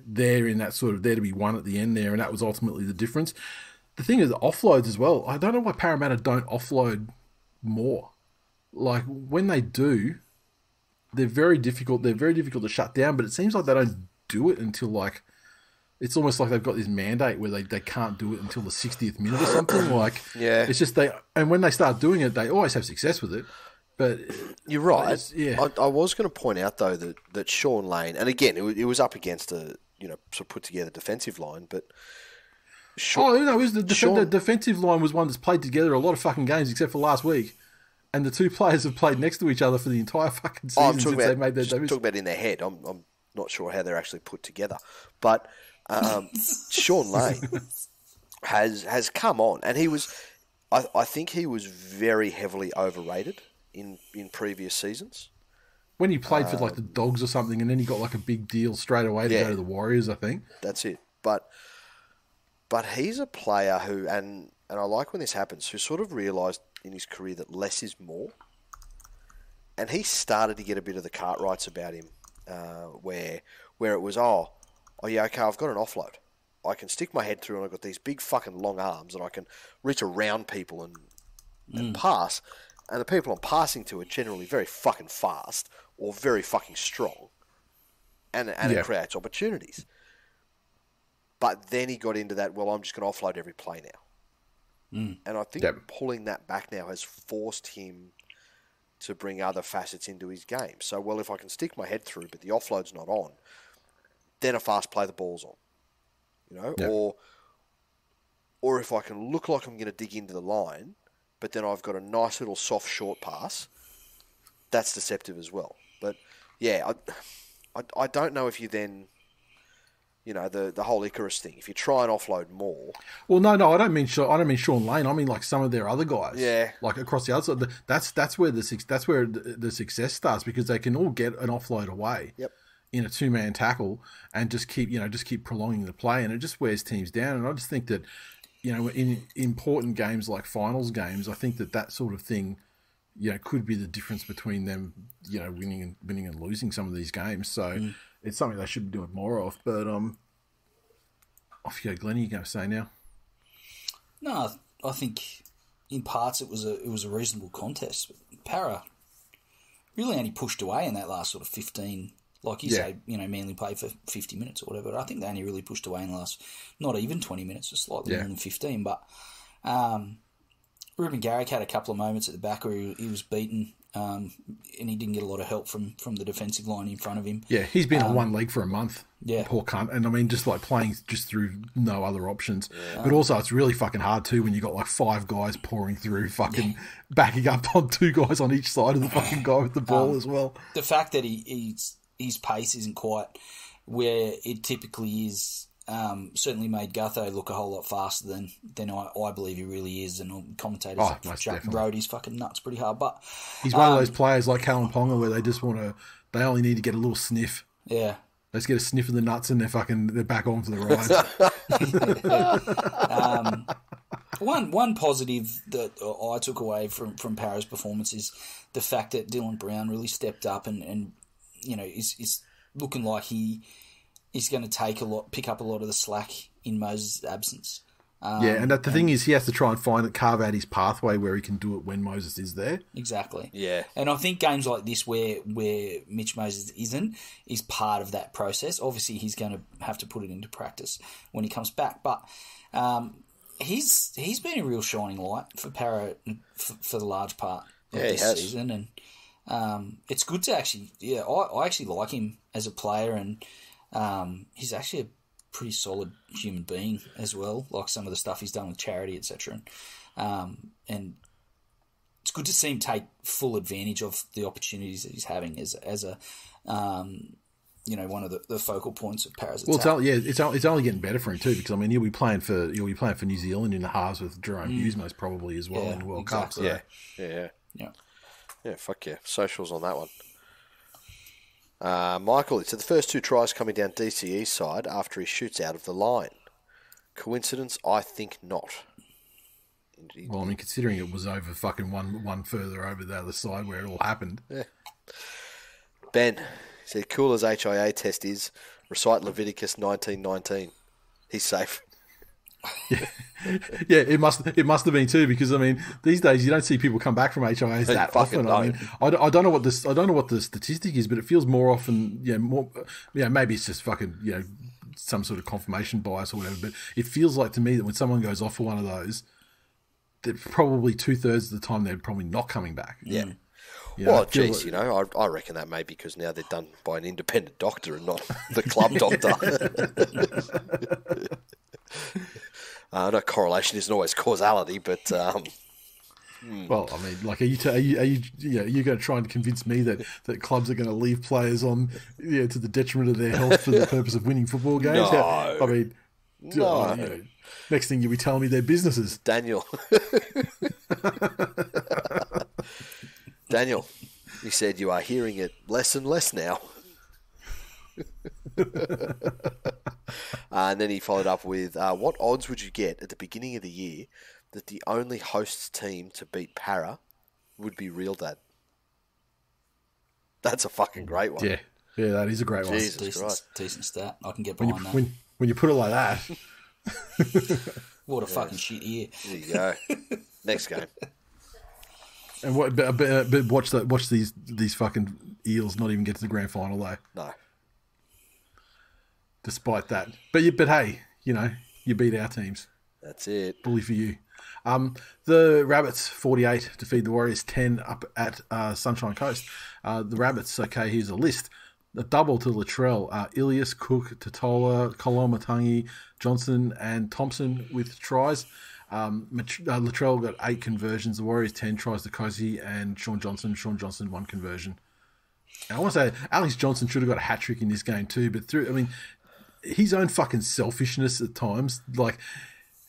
there in that sort of there to be won at the end there, and that was ultimately the difference. The thing is, offloads as well. I don't know why Parramatta don't offload more. When they do, they're very difficult. They're very difficult to shut down, but it seems like they don't do it until it's almost like they've got this mandate where they can't do it until the 60th minute or something. Yeah. It's just and when they start doing it, they always have success with it. But you're right. Yeah. I was going to point out though that Sean Lane, and again, it was up against a sort of put together defensive line, but. It was the defensive line was one that's played together a lot of fucking games except for last week, and the 2 players have played next to each other for the entire fucking season since they made their debut. Talking about in their head, Not sure how they're actually put together. But Sean Lane has come on, and he was, I think he was very heavily overrated in previous seasons. When he played for like the Dogs or something, and then he got like a big deal straight away to go to the Warriors, I think. That's it. But he's a player who, and I like when this happens, who sort of realised in his career that less is more. And he started to get a bit of the Cartwrights about him, where it was, oh yeah, okay, I've got an offload. I can stick my head through, and I've got these big fucking long arms, and I can reach around people and pass. And the people I'm passing to are generally very fucking fast or very fucking strong, and it creates opportunities. But then he got into that, well, I'm just going to offload every play now. And I think pulling that back now has forced him to bring other facets into his game. So, well, if I can stick my head through, but the offload's not on, then a fast play, the ball's on. You know? Or if I can look like I'm going to dig into the line, but then I've got a nice little soft short pass, that's deceptive as well. But, yeah, I don't know if you then... You know, the whole Icarus thing. If you try and offload more, well, no, I don't mean Sean Lane. I mean like some of their other guys. Yeah, like across the outside. That's where the success starts, because they can all get an offload away. Yep. In a 2-man tackle, and just keep prolonging the play, and it just wears teams down. And I just think that, you know, in important games like finals games, I think that sort of thing, you know, could be the difference between them, you know, winning and losing some of these games. So. It's something they should be doing more of, but off you go, Glenn. Are you going to say now? No, I think in parts it was a reasonable contest. Para really only pushed away in that last sort of 15, like you say, you know, Manly played for 50 minutes or whatever. But I think they only really pushed away in the last, not even 20 minutes, just slightly more than 15. But Ruben Garrick had a couple of moments at the back where he was beaten. And he didn't get a lot of help from the defensive line in front of him. Yeah, he's been on one leg for a month. Yeah. Poor cunt. And I mean, just like playing just through no other options. Yeah. But also, it's really fucking hard too when you got like 5 guys pouring through, fucking backing up on 2 guys on each side of the fucking guy with the ball as well. The fact that his pace isn't quite where it typically is. Certainly made Gutho look a whole lot faster than I believe he really is, and commentators rode his fucking nuts pretty hard. But he's one of those players like Callum Ponga where they only need to get a little sniff. Yeah, let's get a sniff of the nuts and they're back on for the ride. One positive that I took away from Para's performance is the fact that Dylan Brown really stepped up and you know is looking like he's going to pick up a lot of the slack in Moses' absence. And the thing is, he has to try and carve out his pathway where he can do it when Moses is there. Exactly. Yeah. And I think games like this where Mitch Moses isn't is part of that process. Obviously, he's going to have to put it into practice when he comes back. But he's been a real shining light for Para for the large part of this season. And it's good to actually, I actually like him as a player, and he's actually a pretty solid human being as well, like some of the stuff he's done with charity, etc. And it's good to see him take full advantage of the opportunities that he's having as a one of the focal points of Para's attack. Well, it's only getting better for him too, because I mean he'll be playing for New Zealand in the halves with Jerome Hughes most probably as well in the World Cup. So. Yeah, fuck yeah. Socials on that one. Michael, it's the first 2 tries coming down DCE's side after he shoots out of the line. Coincidence? I think not. Well, I mean, considering it was over fucking one further over the other side where it all happened. Yeah. Ben said, cool as HIA test is, recite Leviticus 19:19. He's safe. Yeah, it must have been too, because I mean these days you don't see people come back from HIAs that often. I mean, I don't know what the statistic is, but it feels more often. Maybe it's just fucking some sort of confirmation bias or whatever. But it feels like to me that when someone goes off for one of those, that probably 2/3 of the time they're probably not coming back. Yeah. Well, geez, I reckon that may be because now they're done by an independent doctor and not the club doctor. No, correlation isn't always causality, but Well, I mean, like, are you going to try and convince me that clubs are going to leave players on, to the detriment of their health for the purpose of winning football games? No. I mean, next thing you'll be telling me they're businesses. Daniel, he said you are hearing it less and less now. And then he followed up with, what odds would you get at the beginning of the year that the only hosts team to beat Para would be Real Dad? That's a fucking great one. Yeah, that is a great one. Jesus Christ. Decent stat. I can get behind that. When you put it like that. What a fucking shit year. There you go. Next game. And but watch these fucking Eels not even get to the grand final though. No. Despite that, but hey, you beat our teams. That's it. Bully for you. The Rabbits 48 defeat the Warriors 10 up at Sunshine Coast. The Rabbits. Okay, here's a list. A double to Latrell, Ilias, Cook, Totola, Kolomatangi, Johnson, and Thompson with tries. Latrell got 8 conversions. The Warriors 10 tries to Cozy and Sean Johnson 1 conversion. And I want to say Alex Johnson should have got a hat trick in this game too, but his own fucking selfishness at times, like,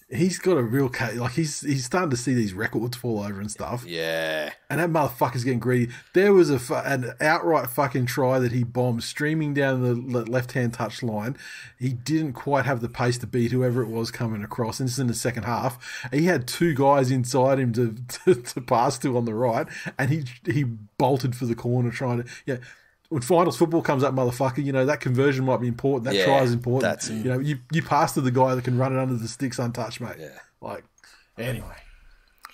he's got a real like he's starting to see these records fall over and stuff. Yeah. And that motherfucker's getting greedy. There was an outright fucking try that he bombed streaming down the left-hand touch line. He didn't quite have the pace to beat whoever it was coming across. And this is in the second half. He had 2 guys inside him to pass to on the right, and he bolted for the corner trying to when finals football comes up, motherfucker, that conversion might be important. That try is important. That's you pass to the guy that can run it under the sticks untouched, mate. Yeah. Like, anyway.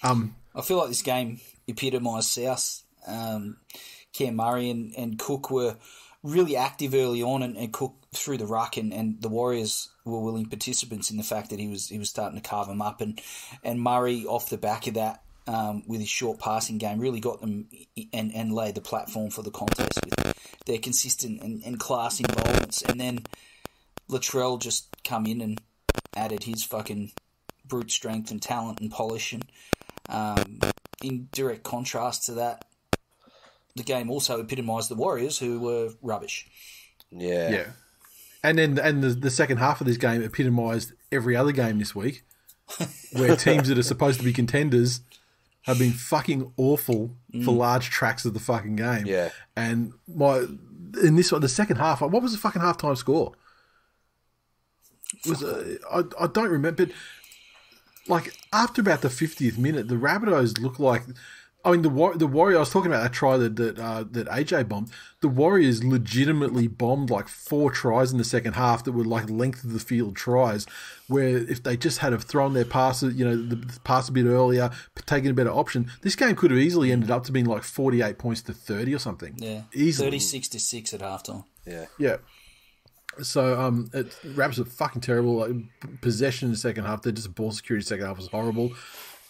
I feel like this game epitomised South. Cam Murray and Cook were really active early on, and Cook through the ruck, and the Warriors were willing participants in the fact that he was starting to carve them up, and Murray off the back of that. With his short passing game, really got them and laid the platform for the contest with their consistent and class involvements. And then Latrell just come in and added his fucking brute strength and talent and polish. And in direct contrast to that, the game also epitomised the Warriors, who were rubbish. Yeah. And then the second half of this game epitomised every other game this week, where teams that are supposed to be contenders have been fucking awful for large tracks of the fucking game. Yeah. And in this one, the second half, what was the fucking halftime score? I don't remember, but like after about the 50th minute, the Rabbitohs looked like. I mean, the Warriors. I was talking about that try that AJ bombed. The Warriors legitimately bombed like 4 tries in the second half that were like length of the field tries. Where if they just had have thrown their passes, the pass a bit earlier, taken a better option, this game could have easily ended up to being like 48 points to 30 or something. Yeah, easily 36-6 at halftime. Yeah. So Raps are fucking terrible. Like, possession in the second half, they're just ball security. Second half was horrible.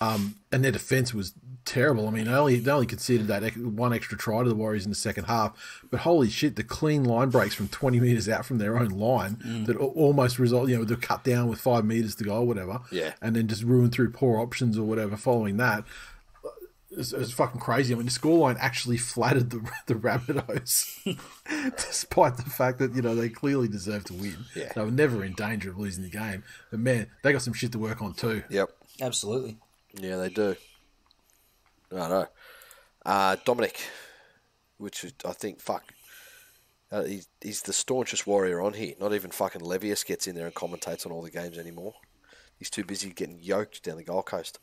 And their defence was terrible. I mean, they only conceded that 1 extra try to the Warriors in the second half. But holy shit, the clean line breaks from 20 metres out from their own line that almost result, they're cut down with 5 metres to go or whatever. Yeah. And then just ruined through poor options or whatever following that. It's fucking crazy. I mean, the scoreline actually flattered the Rabbitohs, despite the fact that, they clearly deserved to win. Yeah. They were never in danger of losing the game. But, man, they got some shit to work on too. Yep. Absolutely. Yeah, they do. I know. Dominic, which I think, he's the staunchest Warrior on here. Not even fucking Levius gets in there and commentates on all the games anymore. He's too busy getting yoked down the Gold Coast.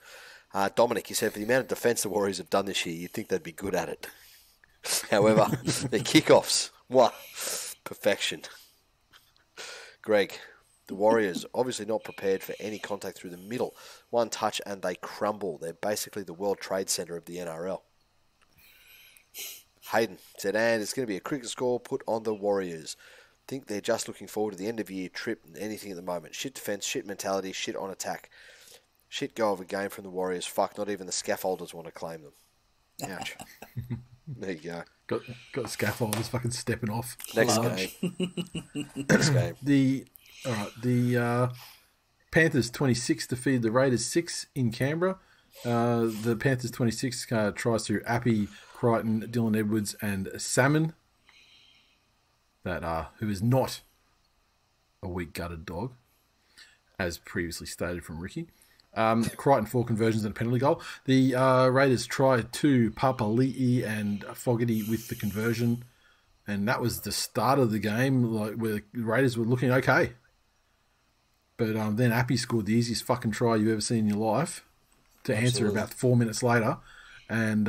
Dominic, he said, for the amount of defence the Warriors have done this year, you'd think they'd be good at it. However, their kickoffs, perfection. Greg, the Warriors obviously not prepared for any contact through the middle. 1 touch and they crumble. They're basically the World Trade Center of the NRL. Hayden said, and it's going to be a cricket score put on the Warriors. Think they're just looking forward to the end of year trip and anything at the moment. Shit defense, shit mentality, shit on attack. Shit go of a game from the Warriors. Fuck, not even the scaffolders want to claim them. Ouch. There you go. Got the scaffolders fucking stepping off. Next game. The Panthers 26 defeated the Raiders 6 in Canberra. The Panthers 26 tries through Appy, Crichton, Dylan Edwards, and Salmon. Who is not a weak gutted dog, as previously stated from Ricky. Crichton 4 conversions and a penalty goal. The Raiders tried 2, Papali'i and Fogarty with the conversion, and that was the start of the game, like where the Raiders were looking okay. But then Appy scored the easiest fucking try you've ever seen in your life to answer about 4 minutes later, and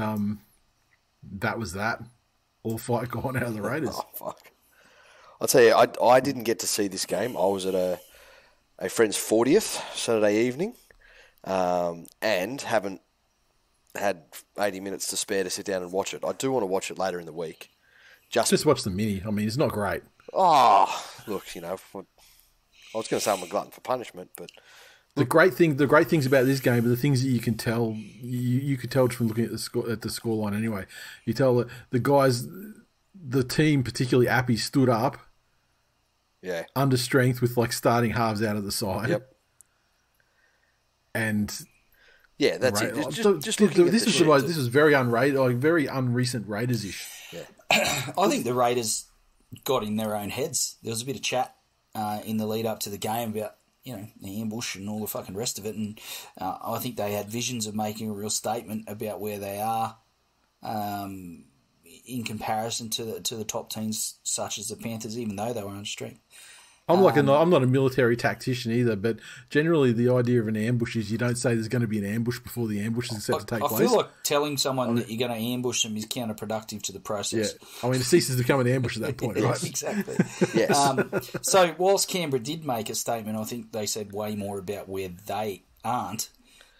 that was that. All fight gone out of the Raiders. Oh, fuck. I'll tell you, I didn't get to see this game. I was at a friend's 40th Saturday evening, and haven't had 80 minutes to spare to sit down and watch it. I do want to watch it later in the week. Just watch the mini. I mean, it's not great. Oh, look, you know, I was going to say I'm a glutton for punishment, but the great things about this game are the things that you can tell. You could tell just from looking at the scoreline. Anyway, you tell that the guys, the team, particularly Appy, stood up. Yeah. Under strength with like starting halves out of the side. Yep. And yeah, that's it. Just looking at this is very very unrecent Raiders-ish. Yeah. I think the Raiders got in their own heads. There was a bit of chat in the lead up to the game about, you know, the ambush and all the fucking rest of it, and I think they had visions of making a real statement about where they are in comparison to the top teams such as the Panthers, even though they were on strength. I'm not a military tactician either, but generally the idea of an ambush is you don't say there's going to be an ambush before the ambush is set to take place. I feel like telling someone that you're going to ambush them is counterproductive to the process. Yeah, I mean, it ceases to become an ambush at that point, right? Exactly. Yes. So whilst Canberra did make a statement, I think they said way more about where they aren't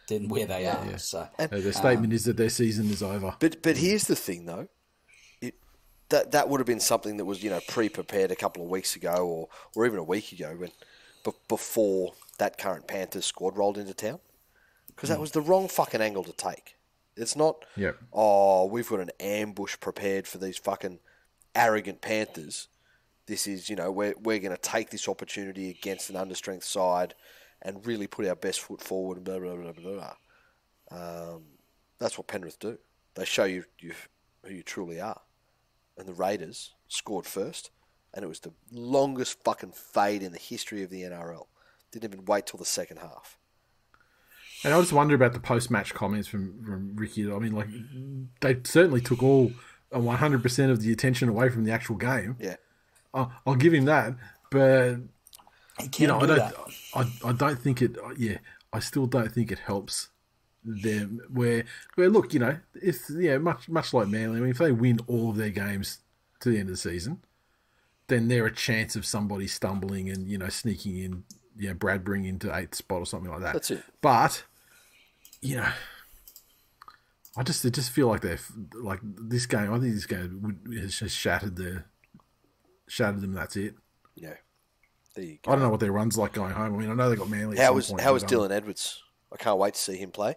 than where they are. Yeah. So their statement is that their season is over. But here's the thing, though. That would have been something that was, you know, pre-prepared a couple of weeks ago or even a week ago before that current Panthers squad rolled into town. Because that was the wrong fucking angle to take. It's not, we've got an ambush prepared for these fucking arrogant Panthers. This is, you know, we're going to take this opportunity against an understrength side and really put our best foot forward and blah, blah, blah, blah, blah. That's what Penrith do. They show you who you truly are. And the Raiders scored first, and it was the longest fucking fade in the history of the NRL. Didn't even wait till the second half. And I just wonder about the post-match comments from Ricky. I mean, like, they certainly took all 100% of the attention away from the actual game. Yeah, I'll give him that, but you know, I don't think it. Yeah, I still don't think it helps them. Where look, you know, it's much like Manly. I mean, if they win all of their games to the end of the season, then they're a chance of somebody stumbling and, you know, sneaking in, Bradbury into 8th spot or something like that. That's it. But, you know, I just feel like they're like this game. I think this game has just shattered them. That's it. Yeah. There you go. I don't know what their run's like going home. I mean, I know they got Manly. How was Dylan Edwards? I can't wait to see him play.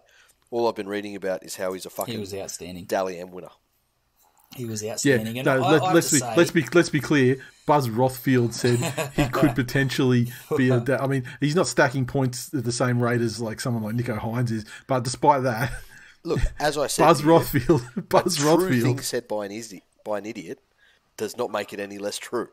All I've been reading about is how he's a fucking. He was outstanding. Dally M winner. He was outstanding. Yeah, let's be clear. Buzz Rothfield said he could potentially be I mean, he's not stacking points at the same rate as like someone like Nico Hines is, but despite that, look, as I said, Buzz Rothfield thing said by an idiot does not make it any less true.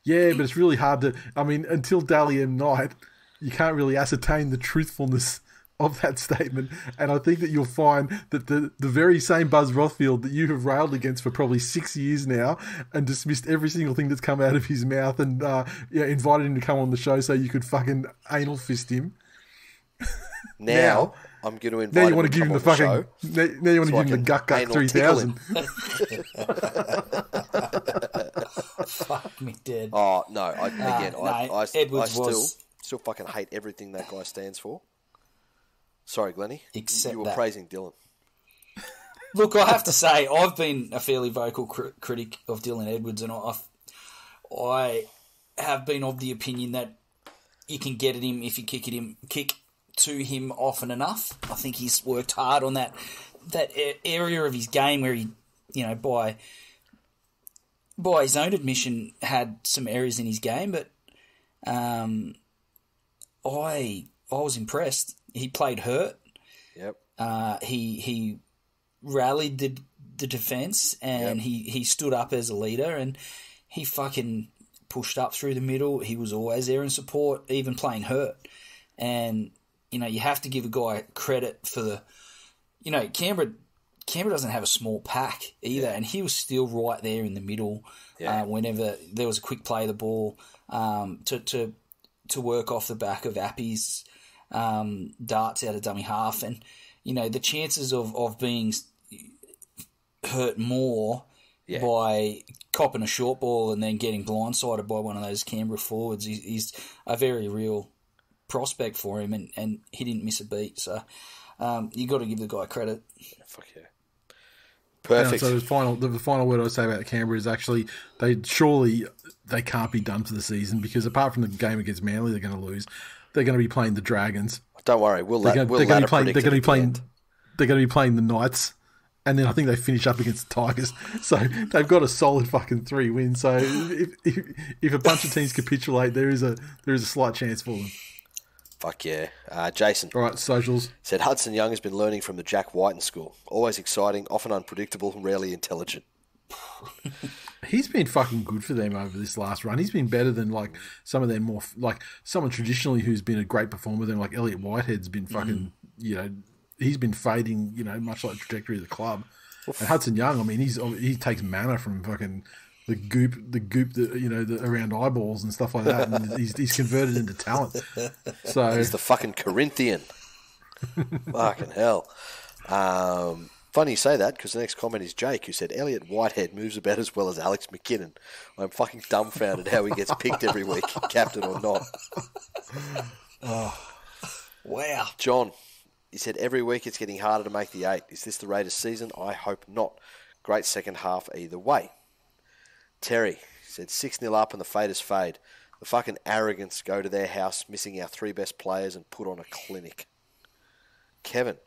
Yeah, but it's really hard to. I mean, until Dally M night, you can't really ascertain the truthfulness of that statement, and I think that you'll find that the very same Buzz Rothfield that you have railed against for probably 6 years now and dismissed every single thing that's come out of his mouth and invited him to come on the show so you could fucking anal fist him. Now I'm going to invite now you him want to give him the fucking now you want to give him the Gut 3000. Fuck me dead. Oh no! I Edwards still fucking hate everything that guy stands for. Sorry, Glennie. Except you were praising Dylan. Look, I have to say, I've been a fairly vocal critic of Dylan Edwards, and I have been of the opinion that you can get at him if you kick to him often enough. I think he's worked hard on that area of his game where he, you know, by his own admission, had some errors in his game, but I was impressed. He played hurt. he rallied the defence, and he stood up as a leader, and he fucking pushed up through the middle. He was always there in support, even playing hurt. And, you have to give a guy credit for the... Canberra doesn't have a small pack either, and he was still right there in the middle whenever there was a quick play of the ball to work off the back of Appy's darts out of dummy half. And, the chances of being hurt more by copping a short ball and then getting blindsided by one of those Canberra forwards is a very real prospect for him, and he didn't miss a beat. So you got to give the guy credit. Yeah, fuck yeah. Perfect. So the final word I would say about Canberra is actually they can't be done for the season, because apart from the game against Manly they're going to lose, they're going to be playing the Dragons. Don't worry, they're going to be playing the Knights, and then I think they finish up against the Tigers. So they've got a solid fucking 3 wins. So if a bunch of teams capitulate, there is a slight chance for them. Fuck yeah. Jason. All right, socials. Said Hudson Young has been learning from the Jack Whiten school. Always exciting, often unpredictable, rarely intelligent. He's been fucking good for them over this last run. He's been better than some of them more someone traditionally who's been a great performer than Elliot Whitehead's been fucking he's been fading, much like the trajectory of the club. And Hudson Young, I mean, he takes mana from fucking the goop that, around eyeballs and stuff like that, and he's converted into talent. So he's the fucking Corinthian. Fucking hell. Funny you say that, because the next comment is Jake, who said Elliot Whitehead moves about as well as Alex McKinnon. I'm fucking dumbfounded how he gets picked every week, captain or not. Oh, wow. John, he said every week it's getting harder to make the 8. Is this the Raiders season? I hope not. Great second half either way. Terry said 6-0 up and the faders fade. The fucking arrogance go to their house, missing our 3 best players and put on a clinic. Kevin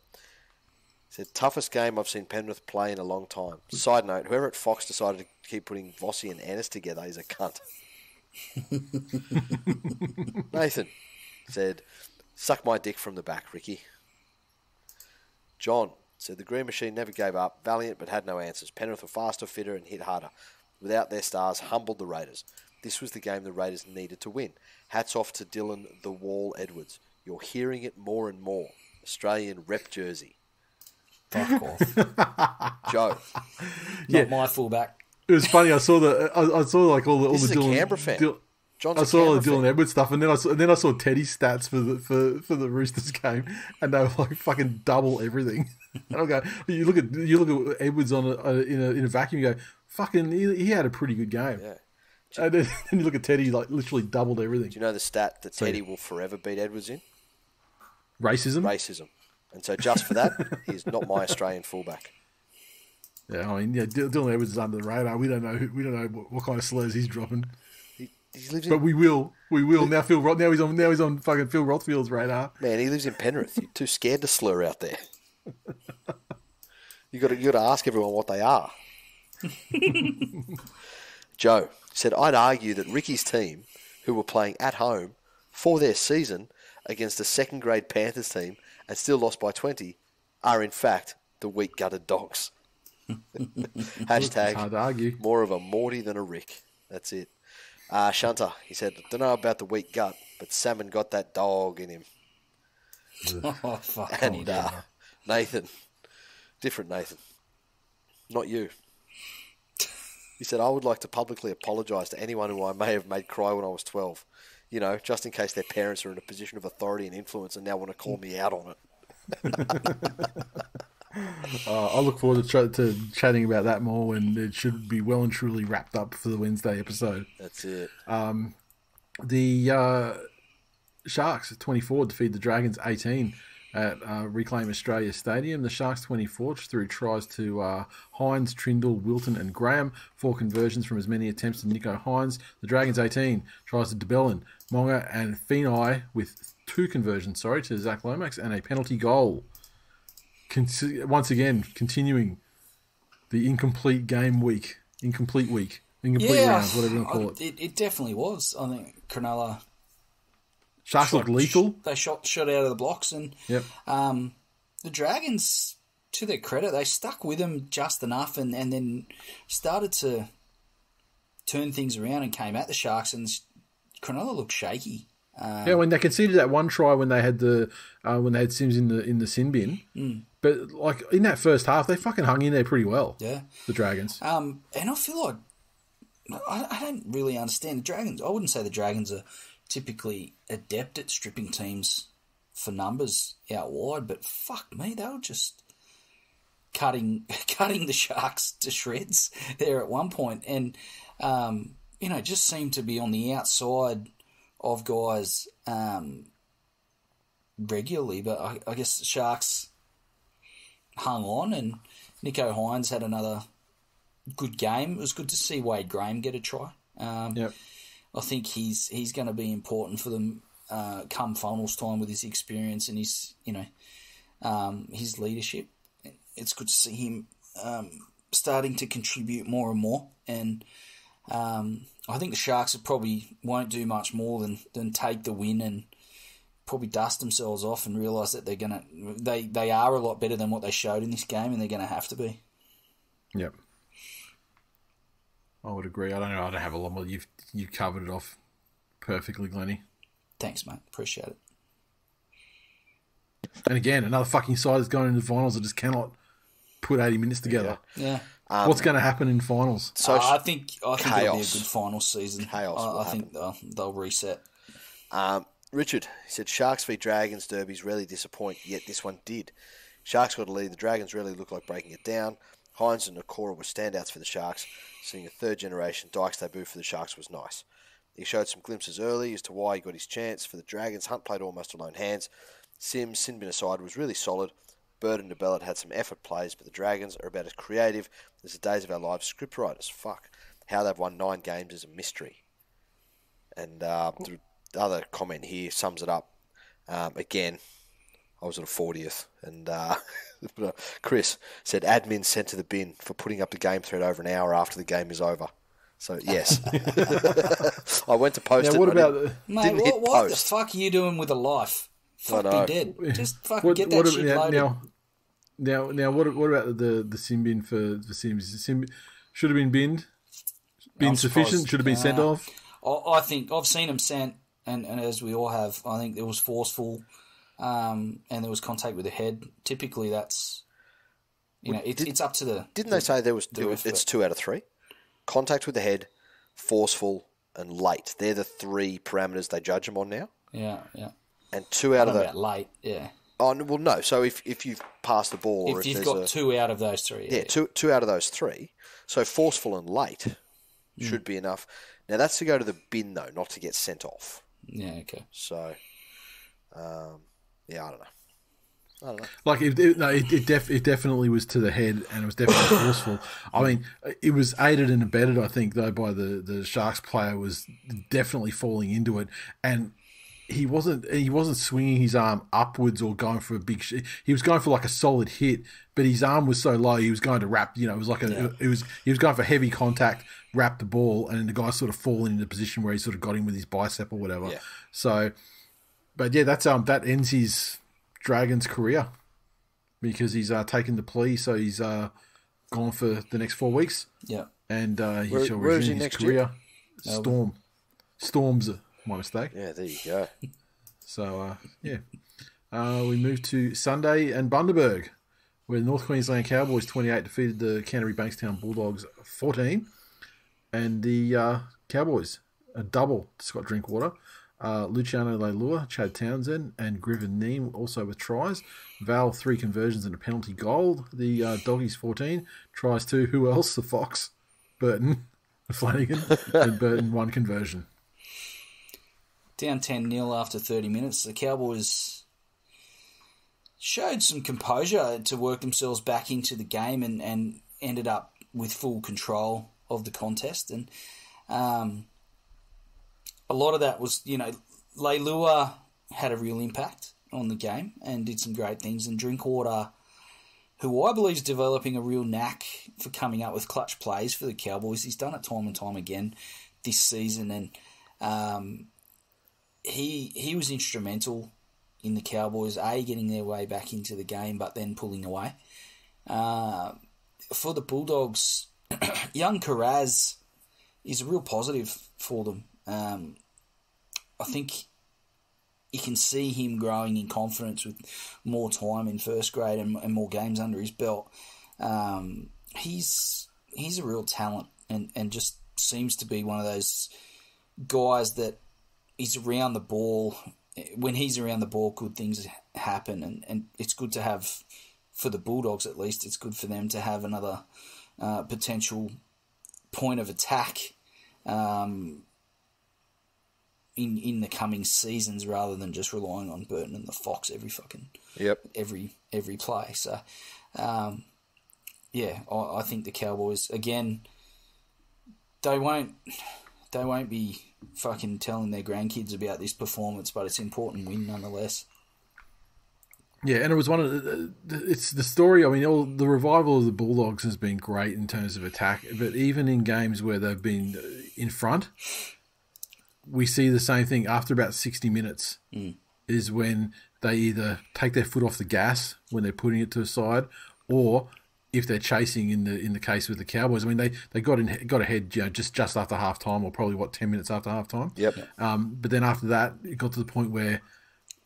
said toughest game I've seen Penrith play in a long time. Side note, whoever at Fox decided to keep putting Vossi and Ennis together is a cunt. Nathan said suck my dick from the back, Ricky. John said the Green Machine never gave up, valiant but had no answers. Penrith were faster, fitter and hit harder. Without their stars, humbled the Raiders. This was the game the Raiders needed to win. Hats off to Dylan the Wall Edwards. You're hearing it more and more. Australian rep jersey. Fuck off. Joe. Not my fullback. It was funny. I saw all the Dylan. Canberra fan. I saw all the Dylan Edwards stuff, and then I saw Teddy's stats for the Roosters game, and they were fucking double everything. And I go, you look at Edwards in a vacuum, you go, fucking, he had a pretty good game. Yeah. And then you look at Teddy, literally doubled everything. Do you know the stat that Teddy will forever beat Edwards in? Racism. And so just for that, he's not my Australian fullback. Yeah, I mean, Dylan Edwards is under the radar. We don't know what kind of slurs he's dropping. He lives in... But we will. Now he's on fucking Phil Rothfield's radar. Man, he lives in Penrith. You're too scared to slur out there. You got to ask everyone what they are. Joe said, I'd argue that Ricky's team, who were playing at home for their season against a second-grade Panthers team and still lost by 20, are in fact the weak-gutted dogs. Hashtag hard to argue. More of a Morty than a Rick. That's it. Shunter, he said, don't know about the weak gut, but Salmon got that dog in him. Oh, fuck. And Nathan, different Nathan, not you. He said, I would like to publicly apologise to anyone who I may have made cry when I was 12. You know, just in case their parents are in a position of authority and influence and now want to call me out on it. I look forward to chatting about that more when it should be well and truly wrapped up for the Wednesday episode. That's it. The Sharks 24 defeat the Dragons 18 at Reclaim Australia Stadium. The Sharks 24 through tries to Hines, Trindle, Wilton and Graham. 4 conversions from as many attempts to Nico Hines. The Dragons 18 tries to DeBellin, Monga and Feeney with 2 conversions, to Zach Lomax and a penalty goal. Once again, continuing the incomplete rounds, whatever you want to call it. It definitely was. I think Cronulla... Sharks looked lethal. They shot out of the blocks and... Yep. the Dragons, to their credit, they stuck with him just enough and then started to turn things around and came at the Sharks, and Cronulla looked shaky. When they conceded that one try when they had Sims in the sin bin, but like in that first half, they fucking hung in there pretty well. Yeah, the Dragons. And I feel like I don't really understand the Dragons. I wouldn't say the Dragons are typically adept at stripping teams for numbers out wide, but fuck me, they were just cutting the Sharks to shreds there at one point, and just seemed to be on the outside of guys regularly. But I guess the Sharks hung on, and Nico Hines had another good game. It was good to see Wade Graham get a try. Yep. I think he's going to be important for them come finals time with his experience and his his leadership. It's good to see him starting to contribute more and more. And I think the Sharks probably won't do much more than take the win and probably dust themselves off and realise that they are a lot better than what they showed in this game, and they're going to have to be. Yep. I would agree. I don't have a lot more. You've covered it off perfectly, Glennie. Thanks, mate. Appreciate it. And again, another fucking side that's going into the finals that just cannot put 80 minutes together. Yeah. What's going to happen in finals? So I think it'll be a good final season. Chaos. I think they'll reset. Richard, he said, Sharks v Dragons derbies rarely disappoint, yet this one did. Sharks got a lead. The Dragons really looked like breaking it down. Hines and Nakora were standouts for the Sharks. Seeing a third-generation Dykes debut for the Sharks was nice. He showed some glimpses early as to why he got his chance. For the Dragons, Hunt played almost alone hands. Sims, sin bin aside, was really solid. Bird and DeBellet had some effort plays, but the Dragons are about as creative as the days of our live scriptwriters. Fuck. How they've won 9 games is a mystery. And the other comment here sums it up. Again, I was at a 40th, and Chris said, admin sent to the bin for putting up the game thread over an hour after the game is over. So, yes. I went to post now, what about... Mate, what the fuck are you doing with a life? Fuck, be dead. Just fucking get that shit loaded. Now, what about the sim bin for Sims? The sim should have been binned? Been sufficient? Should have been sent off? I think I've seen them sent, and as we all have, I think it was forceful, and there was contact with the head. Typically, that's... it's up to the... Didn't they say it's 2 out of 3? Contact with the head, forceful, and late. They're the 3 parameters they judge them on now. Yeah. And 2 out of the... late, yeah. Oh, well, no. So if you've passed the ball... If you've got 2 out of those 3. Yeah, two out of those 3. So forceful and late should be enough. Now, that's to go to the bin, though, not to get sent off. Yeah, okay. So, I don't know. Like it definitely was to the head, and it was definitely forceful. I mean, it was aided and abetted, I think, though, by the Sharks player was definitely falling into it, and he wasn't swinging his arm upwards or going for a big. He was going for like a solid hit, but his arm was so low he was going to wrap. It was like he was going for heavy contact, wrap the ball, and the guy sort of falling into a position where he sort of got him with his bicep or whatever. Yeah. So, but yeah, that ends his Dragons' career because he's taken the plea, so he's gone for the next 4 weeks. Yeah, and he shall resume his career. Storms, my mistake. Yeah, there you go. So we move to Sunday and Bundaberg, where the North Queensland Cowboys 28 defeated the Canterbury Bankstown Bulldogs 14, and the Cowboys a double to Scott Drinkwater. Luciano Leilua, Chad Townsend, and Griffin Neem also with tries. Val 3 conversions and a penalty goal. The Doggies 14 tries to who else? The Fox, Burton, Flanagan, and Burton 1 conversion. Down 10-0 after 30 minutes. The Cowboys showed some composure to work themselves back into the game and ended up with full control of the contest. And a lot of that was, Leilua had a real impact on the game and did some great things. And Drinkwater, who I believe is developing a real knack for coming up with clutch plays for the Cowboys. He's done it time and time again this season. And he was instrumental in the Cowboys, getting their way back into the game, but then pulling away. For the Bulldogs, young Carraz is a real positive for them. I think you can see him growing in confidence with more time in first grade and more games under his belt. He's a real talent and just seems to be one of those guys that is around the ball. When he's around the ball, good things happen, and it's good to have, for the Bulldogs at least, it's good for them to have another potential point of attack in the coming seasons, rather than just relying on Burton and the Fox every play. So, I think the Cowboys again. They won't be fucking telling their grandkids about this performance, but it's an important win nonetheless. Yeah, and it was one of it's the story. I mean, the revival of the Bulldogs has been great in terms of attack, but even in games where they've been in front, we see the same thing after about 60 minutes is when they either take their foot off the gas when they're putting it to the side, or if they're chasing in the case with the Cowboys. I mean, they got ahead, just after half time, or probably 10 minutes after half time. Yep. But then after that, it got to the point where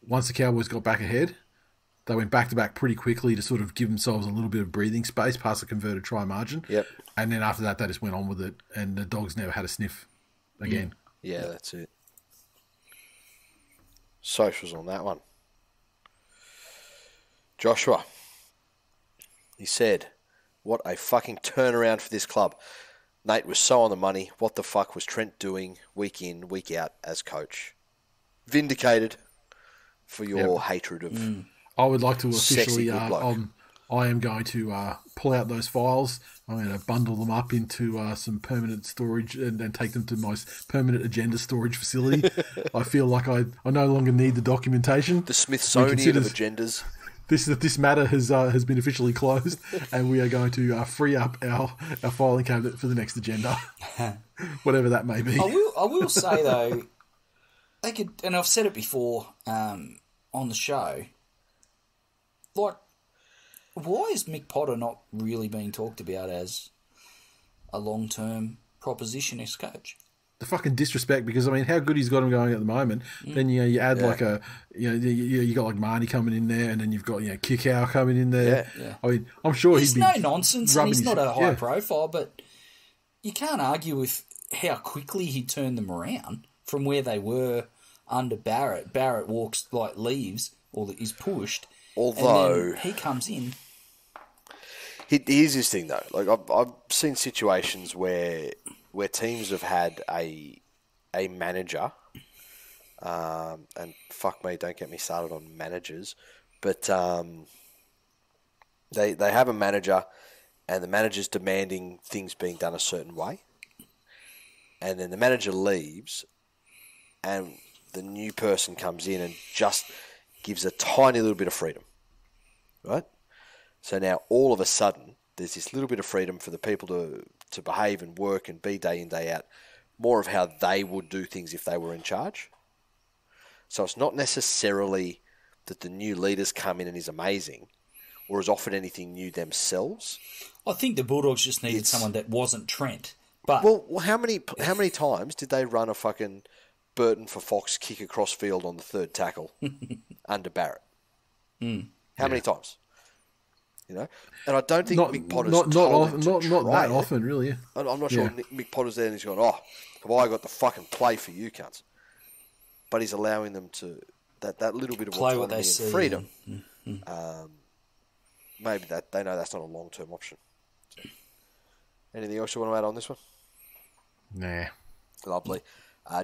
once the Cowboys got back ahead, they went back to back pretty quickly to sort of give themselves a little bit of breathing space past the converted try margin. Yep. And then after that, they just went on with it, and the Dogs never had a sniff again. Yeah, that's it. Socials on that one. Joshua. He said, "What a fucking turnaround for this club. Nate was so on the money. What the fuck was Trent doing week in, week out as coach? Vindicated for your hatred of I would like to sexy officially, good bloke." I am going to pull out those files. I'm going to bundle them up into some permanent storage and take them to my permanent agenda storage facility. I feel like I no longer need the documentation. The Smithsonian of agendas. This matter has been officially closed, and we are going to free up our filing cabinet for the next agenda, whatever that may be. I will say though, they could, and I've said it before on the show. Like, why is Mick Potter not really being talked about as a long-term proposition as coach? The fucking disrespect, because I mean, how good he's got him going at the moment. Then you add like you got like Marnie coming in there, and then you've got Kickow coming in there. Yeah. I mean, I'm sure he's no nonsense, and he's not a high profile, but you can't argue with how quickly he turned them around from where they were under Barrett. Barrett leaves or is pushed. Although and then he comes in. Here's this thing though. Like I've seen situations where teams have had a manager, and fuck me, don't get me started on managers, but they have a manager, and the manager's demanding things being done a certain way, and then the manager leaves, and the new person comes in and just gives a tiny little bit of freedom, right? So now all of a sudden there's this little bit of freedom for the people to behave and work and be day in, day out, more of how they would do things if they were in charge. So it's not necessarily that the new leaders come in and is amazing or has offered anything new themselves. I think the Bulldogs just needed someone that wasn't Trent. But well, how many times did they run a fucking Burton for Fox kick across field on the third tackle under Barrett? How many times? And I don't think Mick Potter's not that often, really. I'm not sure Mick Potter's there and he's going, "Oh, have I got the fucking play for you, cunts?" But he's allowing them to that little bit of play autonomy what they and freedom. Maybe that they know that's not a long-term option. So, anything else you want to add on this one? Nah. Lovely.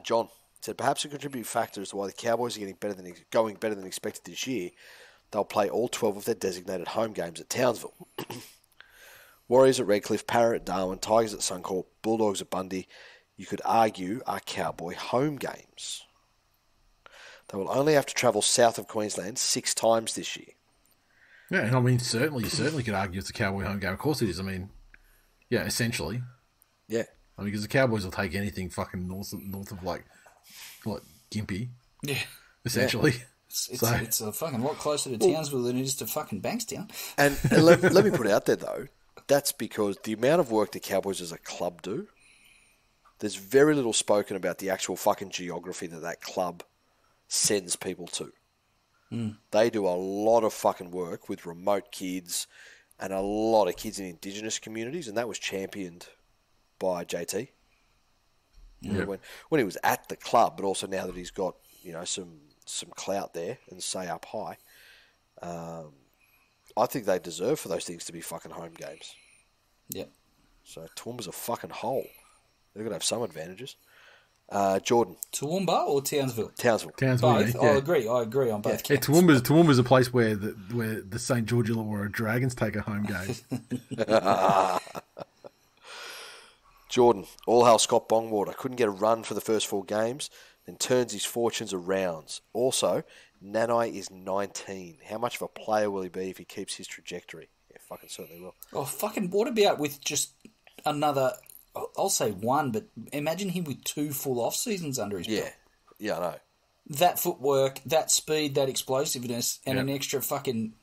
John said perhaps a contributing factor as to why the Cowboys are going better than expected this year. They'll play all 12 of their designated home games at Townsville. Warriors at Redcliffe, Parra at Darwin, Tigers at Suncorp, Bulldogs at Bundy, you could argue are Cowboy home games. They will only have to travel south of Queensland 6 times this year. Yeah, and I mean, you certainly could argue it's a Cowboy home game. Of course it is. I mean, yeah, essentially. Yeah. I mean, because the Cowboys will take anything fucking north of like Gympie. Yeah. Essentially. Yeah. It's a fucking lot closer to Townsville than it is to fucking Bankstown. And let me put it out there, though. That's because the amount of work the Cowboys as a club do, there's very little spoken about the actual fucking geography that club sends people to. They do a lot of fucking work with remote kids and a lot of kids in Indigenous communities, and that was championed by JT. Yeah. When he was at the club, but also now that he's got some clout there and say up high, I think they deserve for those things to be fucking home games. Yep. So Toowoomba's a fucking hole. They're going to have some advantages. Jordan. Toowoomba or Townsville? Townsville. Both. Yeah. I agree on both. Yeah, Toowoomba's a place where the St. George Illawarra Dragons take a home game. Jordan. All hail Scott Bongwater. Couldn't get a run for the first 4 games, then turns his fortunes around. Also, Nanai is 19. How much of a player will he be if he keeps his trajectory? Yeah, fucking certainly will. Oh, fucking what about with just another... I'll say 1, but imagine him with 2 full off seasons under his belt. Yeah, I know. That footwork, that speed, that explosiveness, and an extra fucking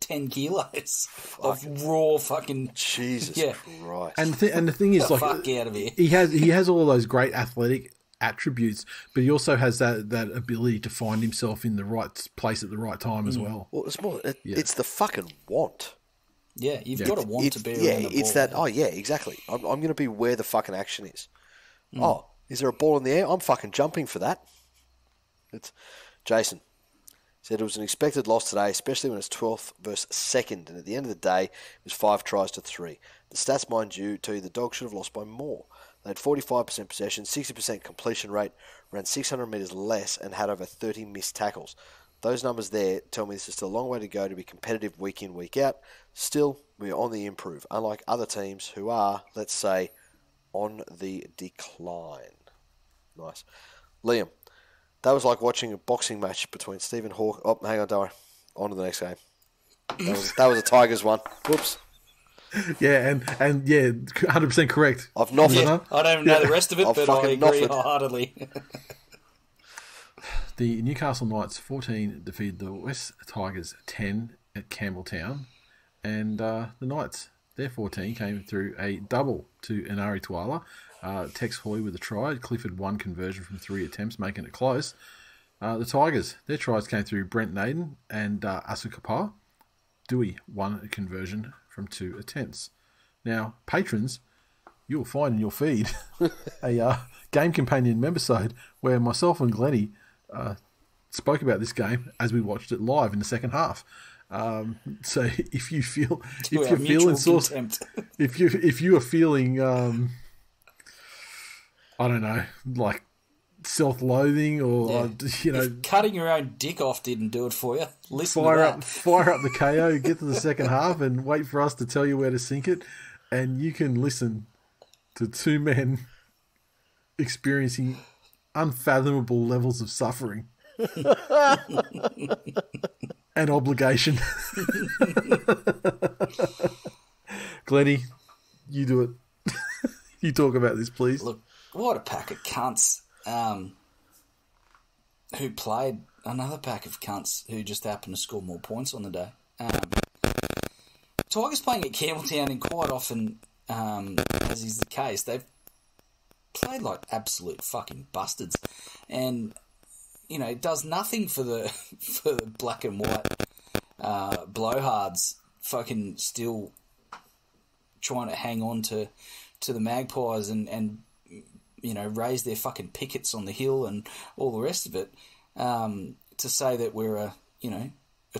10 kilos of raw fucking... Jesus Christ. And the thing is, like, fuck out of here. he has all those great athletic attributes, but he also has that ability to find himself in the right place at the right time as well. Well, it's more... It's the fucking want. Yeah, you've got to want to be around the ball. It's that... Oh, yeah, exactly. I'm going to be where the fucking action is. Oh, is there a ball in the air? I'm fucking jumping for that. It's Jason said it was an expected loss today, especially when it's 12th versus 2nd, and at the end of the day, it was 5 tries to 3. The stats, mind you, tell you the Dogs should have lost by more. They had 45% possession, 60% completion rate, ran 600 metres less, and had over 30 missed tackles. Those numbers there tell me this is still a long way to go to be competitive week in, week out. Still, we are on the improve, unlike other teams who are, let's say, on the decline. Nice. Liam, that was like watching a boxing match between Stephen Hawke... Oh, hang on, don't worry. On to the next game. That was a Tigers one. Whoops. Yeah, and 100% correct. I've not... Yeah, I don't know the rest of it, but I agree wholeheartedly. The Newcastle Knights 14 defeated the West Tigers 10 at Campbelltown, and the Knights, their 14, came through a double to Inari Tuala. Tex Hoy with a try, Clifford 1 conversion from 3 attempts, making it close. The Tigers, their tries came through Brent Naden and Asukapa. Dewey 1 conversion from 2 attempts. Now, patrons, you'll find in your feed a Game Companion membesode where myself and Glennie spoke about this game as we watched it live in the second half. So if you feel if you are feeling I don't know, like self-loathing or if cutting your own dick off didn't do it for you, fire up the KO, get to the second half and wait for us to tell you where to sink it, and you can listen to 2 men experiencing unfathomable levels of suffering and obligation. Glennie, you do it. You talk about this, please. Look, what a pack of cunts who played another pack of cunts who just happened to score more points on the day. Tigers playing at Campbelltown, and quite often, as is the case, they've played like absolute fucking bastards, and it does nothing for the black and white blowhards fucking still trying to hang on to the Magpies and raise their fucking pickets on the hill and all the rest of it, to say that we're a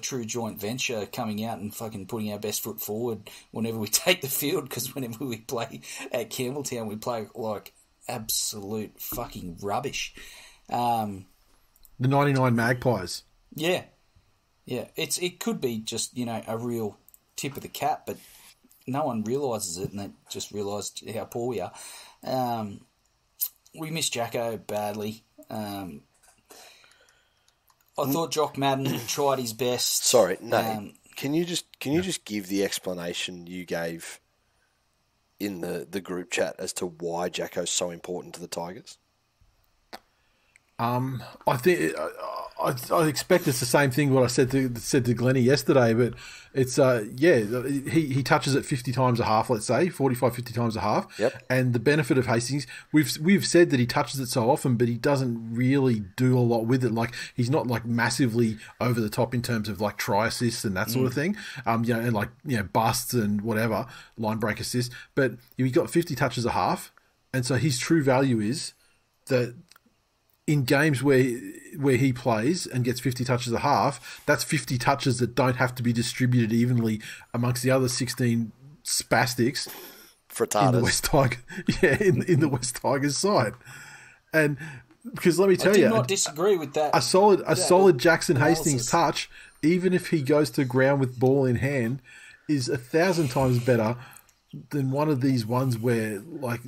true joint venture coming out and fucking putting our best foot forward whenever we take the field, because whenever we play at Campbelltown, we play like absolute fucking rubbish. The 99 Magpies. Yeah. It could be just a real tip of the cap, but no one realises it, and they just realised how poor we are. We missed Jacko badly. I thought Jock Madden tried his best. Sorry, no. Can you just give the explanation you gave in the group chat as to why Jacko's so important to the Tigers? I think I expect it's the same thing what I said to Glennie yesterday, but it's he touches it 50 times a half, let's say 45, 50 times a half. Yep. And the benefit of Hastings, we've said that he touches it so often, but he doesn't really do a lot with it. Like he's not like massively over the top in terms of like try assists and that sort of thing. And like busts and whatever line break assists. But he got 50 touches a half, and so his true value is that in games where he plays and gets 50 touches a half, that's 50 touches that don't have to be distributed evenly amongst the other 16 spastics Frittatas. in the West Tigers. Yeah, in the West Tigers side. And because let me tell you, I do not disagree with that. A solid Jackson analysis. Hastings touch, even if he goes to ground with ball in hand, is 1,000 times better than one of these ones where, like,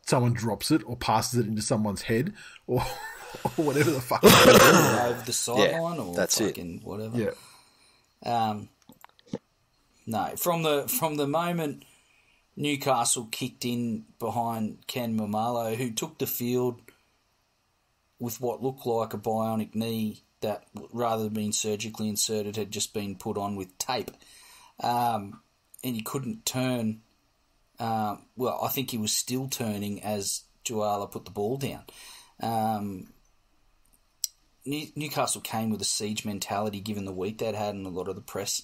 someone drops it or passes it into someone's head or whatever the fuck. Over the sideline or that's fucking whatever. Yeah. No, from the moment Newcastle kicked in behind Ken Mamalo, who took the field with what looked like a bionic knee that, rather than being surgically inserted, had just been put on with tape, and he couldn't turn. Well, I think he was still turning as TWiL put the ball down. Newcastle came with a siege mentality given the week they'd had in a lot of the press,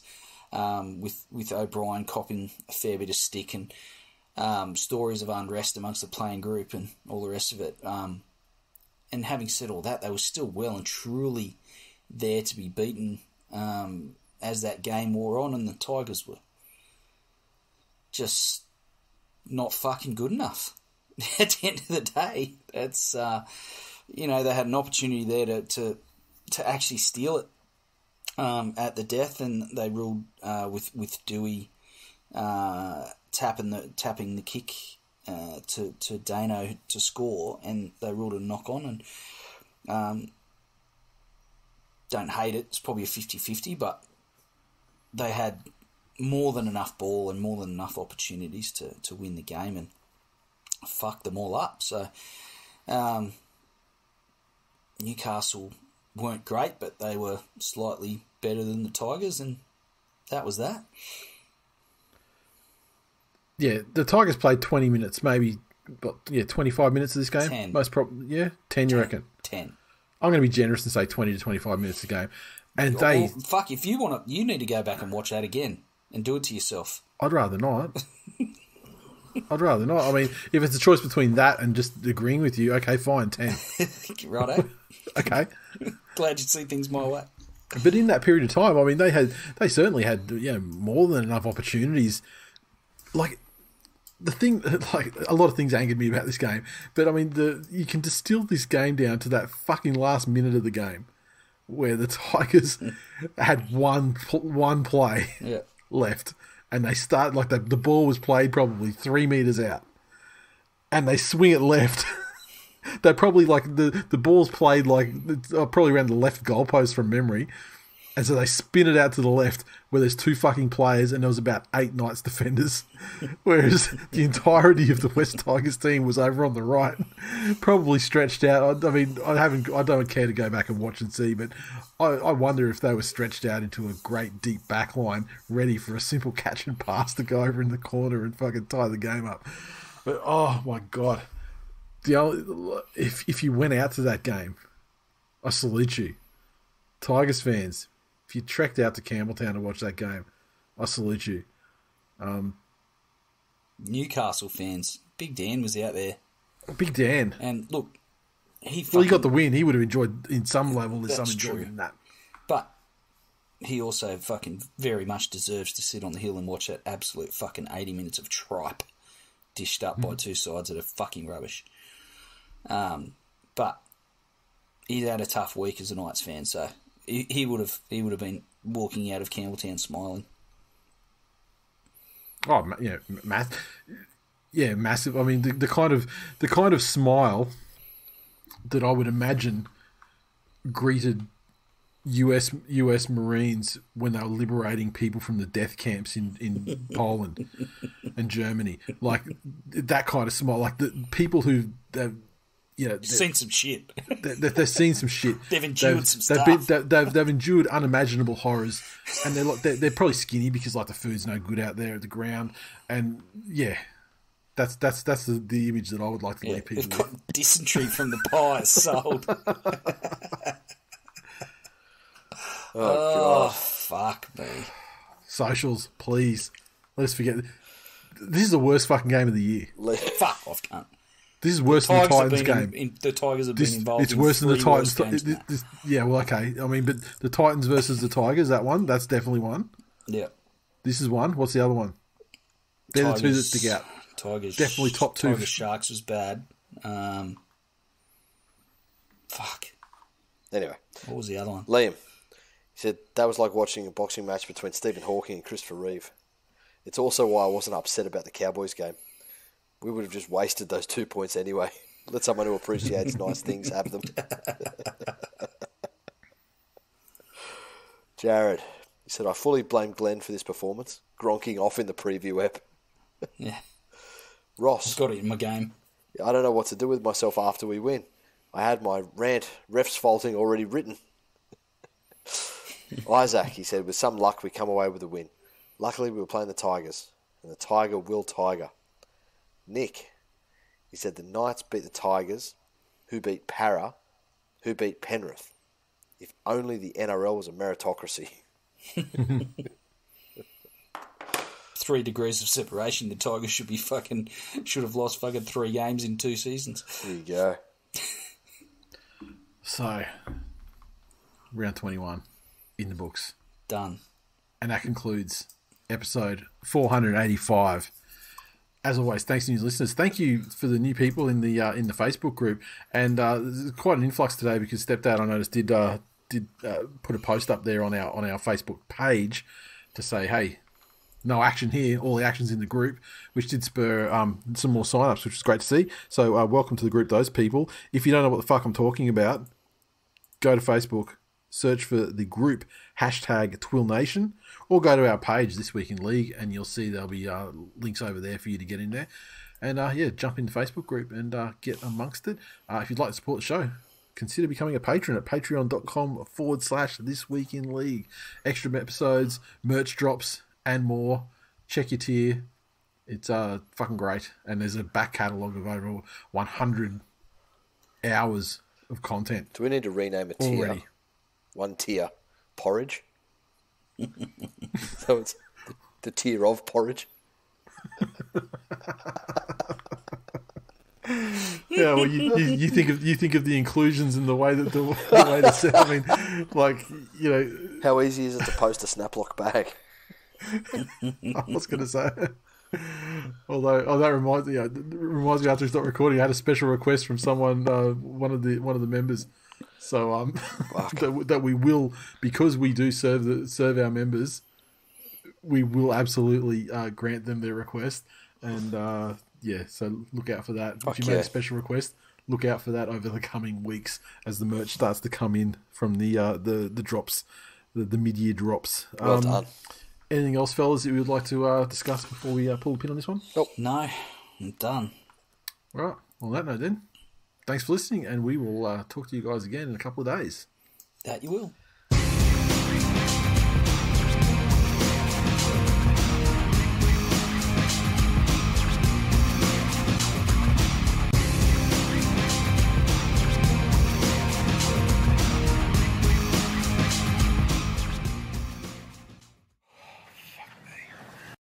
with O'Brien copping a fair bit of stick and stories of unrest amongst the playing group and all the rest of it. And having said all that, they were still well and truly there to be beaten as that game wore on, and the Tigers were just not fucking good enough. At the end of the day, it's they had an opportunity there to actually steal it at the death, and they ruled with Dewey tapping the kick to Dano to score, and they ruled a knock on, and don't hate it. It's probably a 50-50, but they had more than enough ball and more than enough opportunities to win the game and fuck them all up. So Newcastle weren't great, but they were slightly better than the Tigers, and that was that. Yeah, the Tigers played 20 minutes, maybe, 25 minutes of this game. 10. Most probably, 10, you reckon? 10. I'm going to be generous and say 20 to 25 minutes a game. And fuck, if you want to, you need to go back and watch that again and do it to yourself. I'd rather not. I mean, if it's a choice between that and just agreeing with you, okay, fine, 10. Righto. Okay. Glad you see things my way. But in that period of time, I mean, they certainly had more than enough opportunities. Like, the thing, like, a lot of things angered me about this game, but I mean, you can distill this game down to that fucking last minute of the game where the Tigers had one play left, and they start, like, the ball was played probably 3 meters out, and they swing it left. They probably, like, the ball's played, like, probably around the left goalpost from memory, and so they spin it out to the left where there's 2 fucking players and there was about 8 Knights defenders, whereas the entirety of the West Tigers team was over on the right, probably stretched out. I mean, I don't care to go back and watch and see, but I wonder if they were stretched out into a great deep back line ready for a simple catch and pass to go over in the corner and fucking tie the game up. But, oh my God. If you went out to that game, I salute you. Tigers fans, if you trekked out to Campbelltown to watch that game, I salute you. Newcastle fans, Big Dan was out there. Big Dan. And look, he got the win. He would have enjoyed, in some level, there's some enjoyment in that. But he also fucking very much deserves to sit on the hill and watch that absolute fucking 80 minutes of tripe dished up by two sides that are fucking rubbish. But he's had a tough week as a Knights fan, so he would have been walking out of Campbelltown smiling. Oh yeah, massive. I mean, the kind of smile that I would imagine greeted US Marines when they were liberating people from the death camps in Poland and Germany, like that kind of smile, like the people who you know, seen some shit. They've seen some shit. They've endured some stuff. They've endured unimaginable horrors, and they're probably skinny because like the food's no good out there at the ground, and yeah, that's the image that I would like to leave people. They've got dysentery from the pies sold. Oh, God. Fuck me. Socials, please. Let's forget. This is the worst fucking game of the year. Fuck off, cunt. This is worse than the Titans game. The Tigers have been involved. It's worse than the Titans. Games yeah, well, okay. I mean, but the Titans versus the Tigers, that one, that's definitely one. Yeah. This is one. What's the other one? They're the two that stick out. Tigers, definitely top two. Tigers Sharks was bad. Fuck. Anyway. What was the other one? Liam. He said, that was like watching a boxing match between Stephen Hawking and Christopher Reeve. It's also why I wasn't upset about the Cowboys game. We would have just wasted those 2 points anyway. Let someone who appreciates nice things have them. Jared. He said, I fully blame Glenn for this performance. Gronking off in the preview ep. Yeah. Ross. Got it in my game. I don't know what to do with myself after we win. I had my rant, refs faulting already written. Isaac, he said, with some luck we come away with a win. Luckily we were playing the Tigers, and the Tiger will Tiger. Nick, he said, the Knights beat the Tigers, who beat Para, who beat Penrith. If only the NRL was a meritocracy. 3 degrees of separation. The Tigers should have lost fucking 3 games in 2 seasons. There you go. So, round 21 in the books. Done. And that concludes episode 485. As always, thanks to new listeners. Thank you for the new people in the Facebook group. And there's quite an influx today because Stepdad, I noticed, did put a post up there on our Facebook page to say, hey, no action here, all the action's in the group, which did spur some more sign-ups, which is great to see. So welcome to the group, those people. If you don't know what the fuck I'm talking about, go to Facebook, search for the group #TWiLNation, or go to our page, This Week in League, and you'll see there'll be links over there for you to get in there. And jump in the Facebook group and get amongst it. If you'd like to support the show, consider becoming a patron at patreon.com/This Week in League. Extra episodes, merch drops, and more. Check your tier. It's fucking great. And there's a back catalogue of over 100 hours of content. Do we need to rename a tier? Already. One tier. Porridge? So it's the tier of porridge? Yeah, well, you think of the inclusions and the way that the way that's, I mean, like, you know, how easy is it to post a Snaplock bag? I was going to say, although that reminds me after we stopped recording, I had a special request from someone, one of the members. So that we will, because we do serve our members, we will absolutely grant them their request, and so look out for that. If you made a special request, look out for that over the coming weeks as the merch starts to come in from the drops, the mid-year drops. Well done. Anything else, fellas, that we would like to discuss before we pull the pin on this one? Nope. No, I'm done. All right. On that note, then, thanks for listening, and we will talk to you guys again in a couple of days. That you will.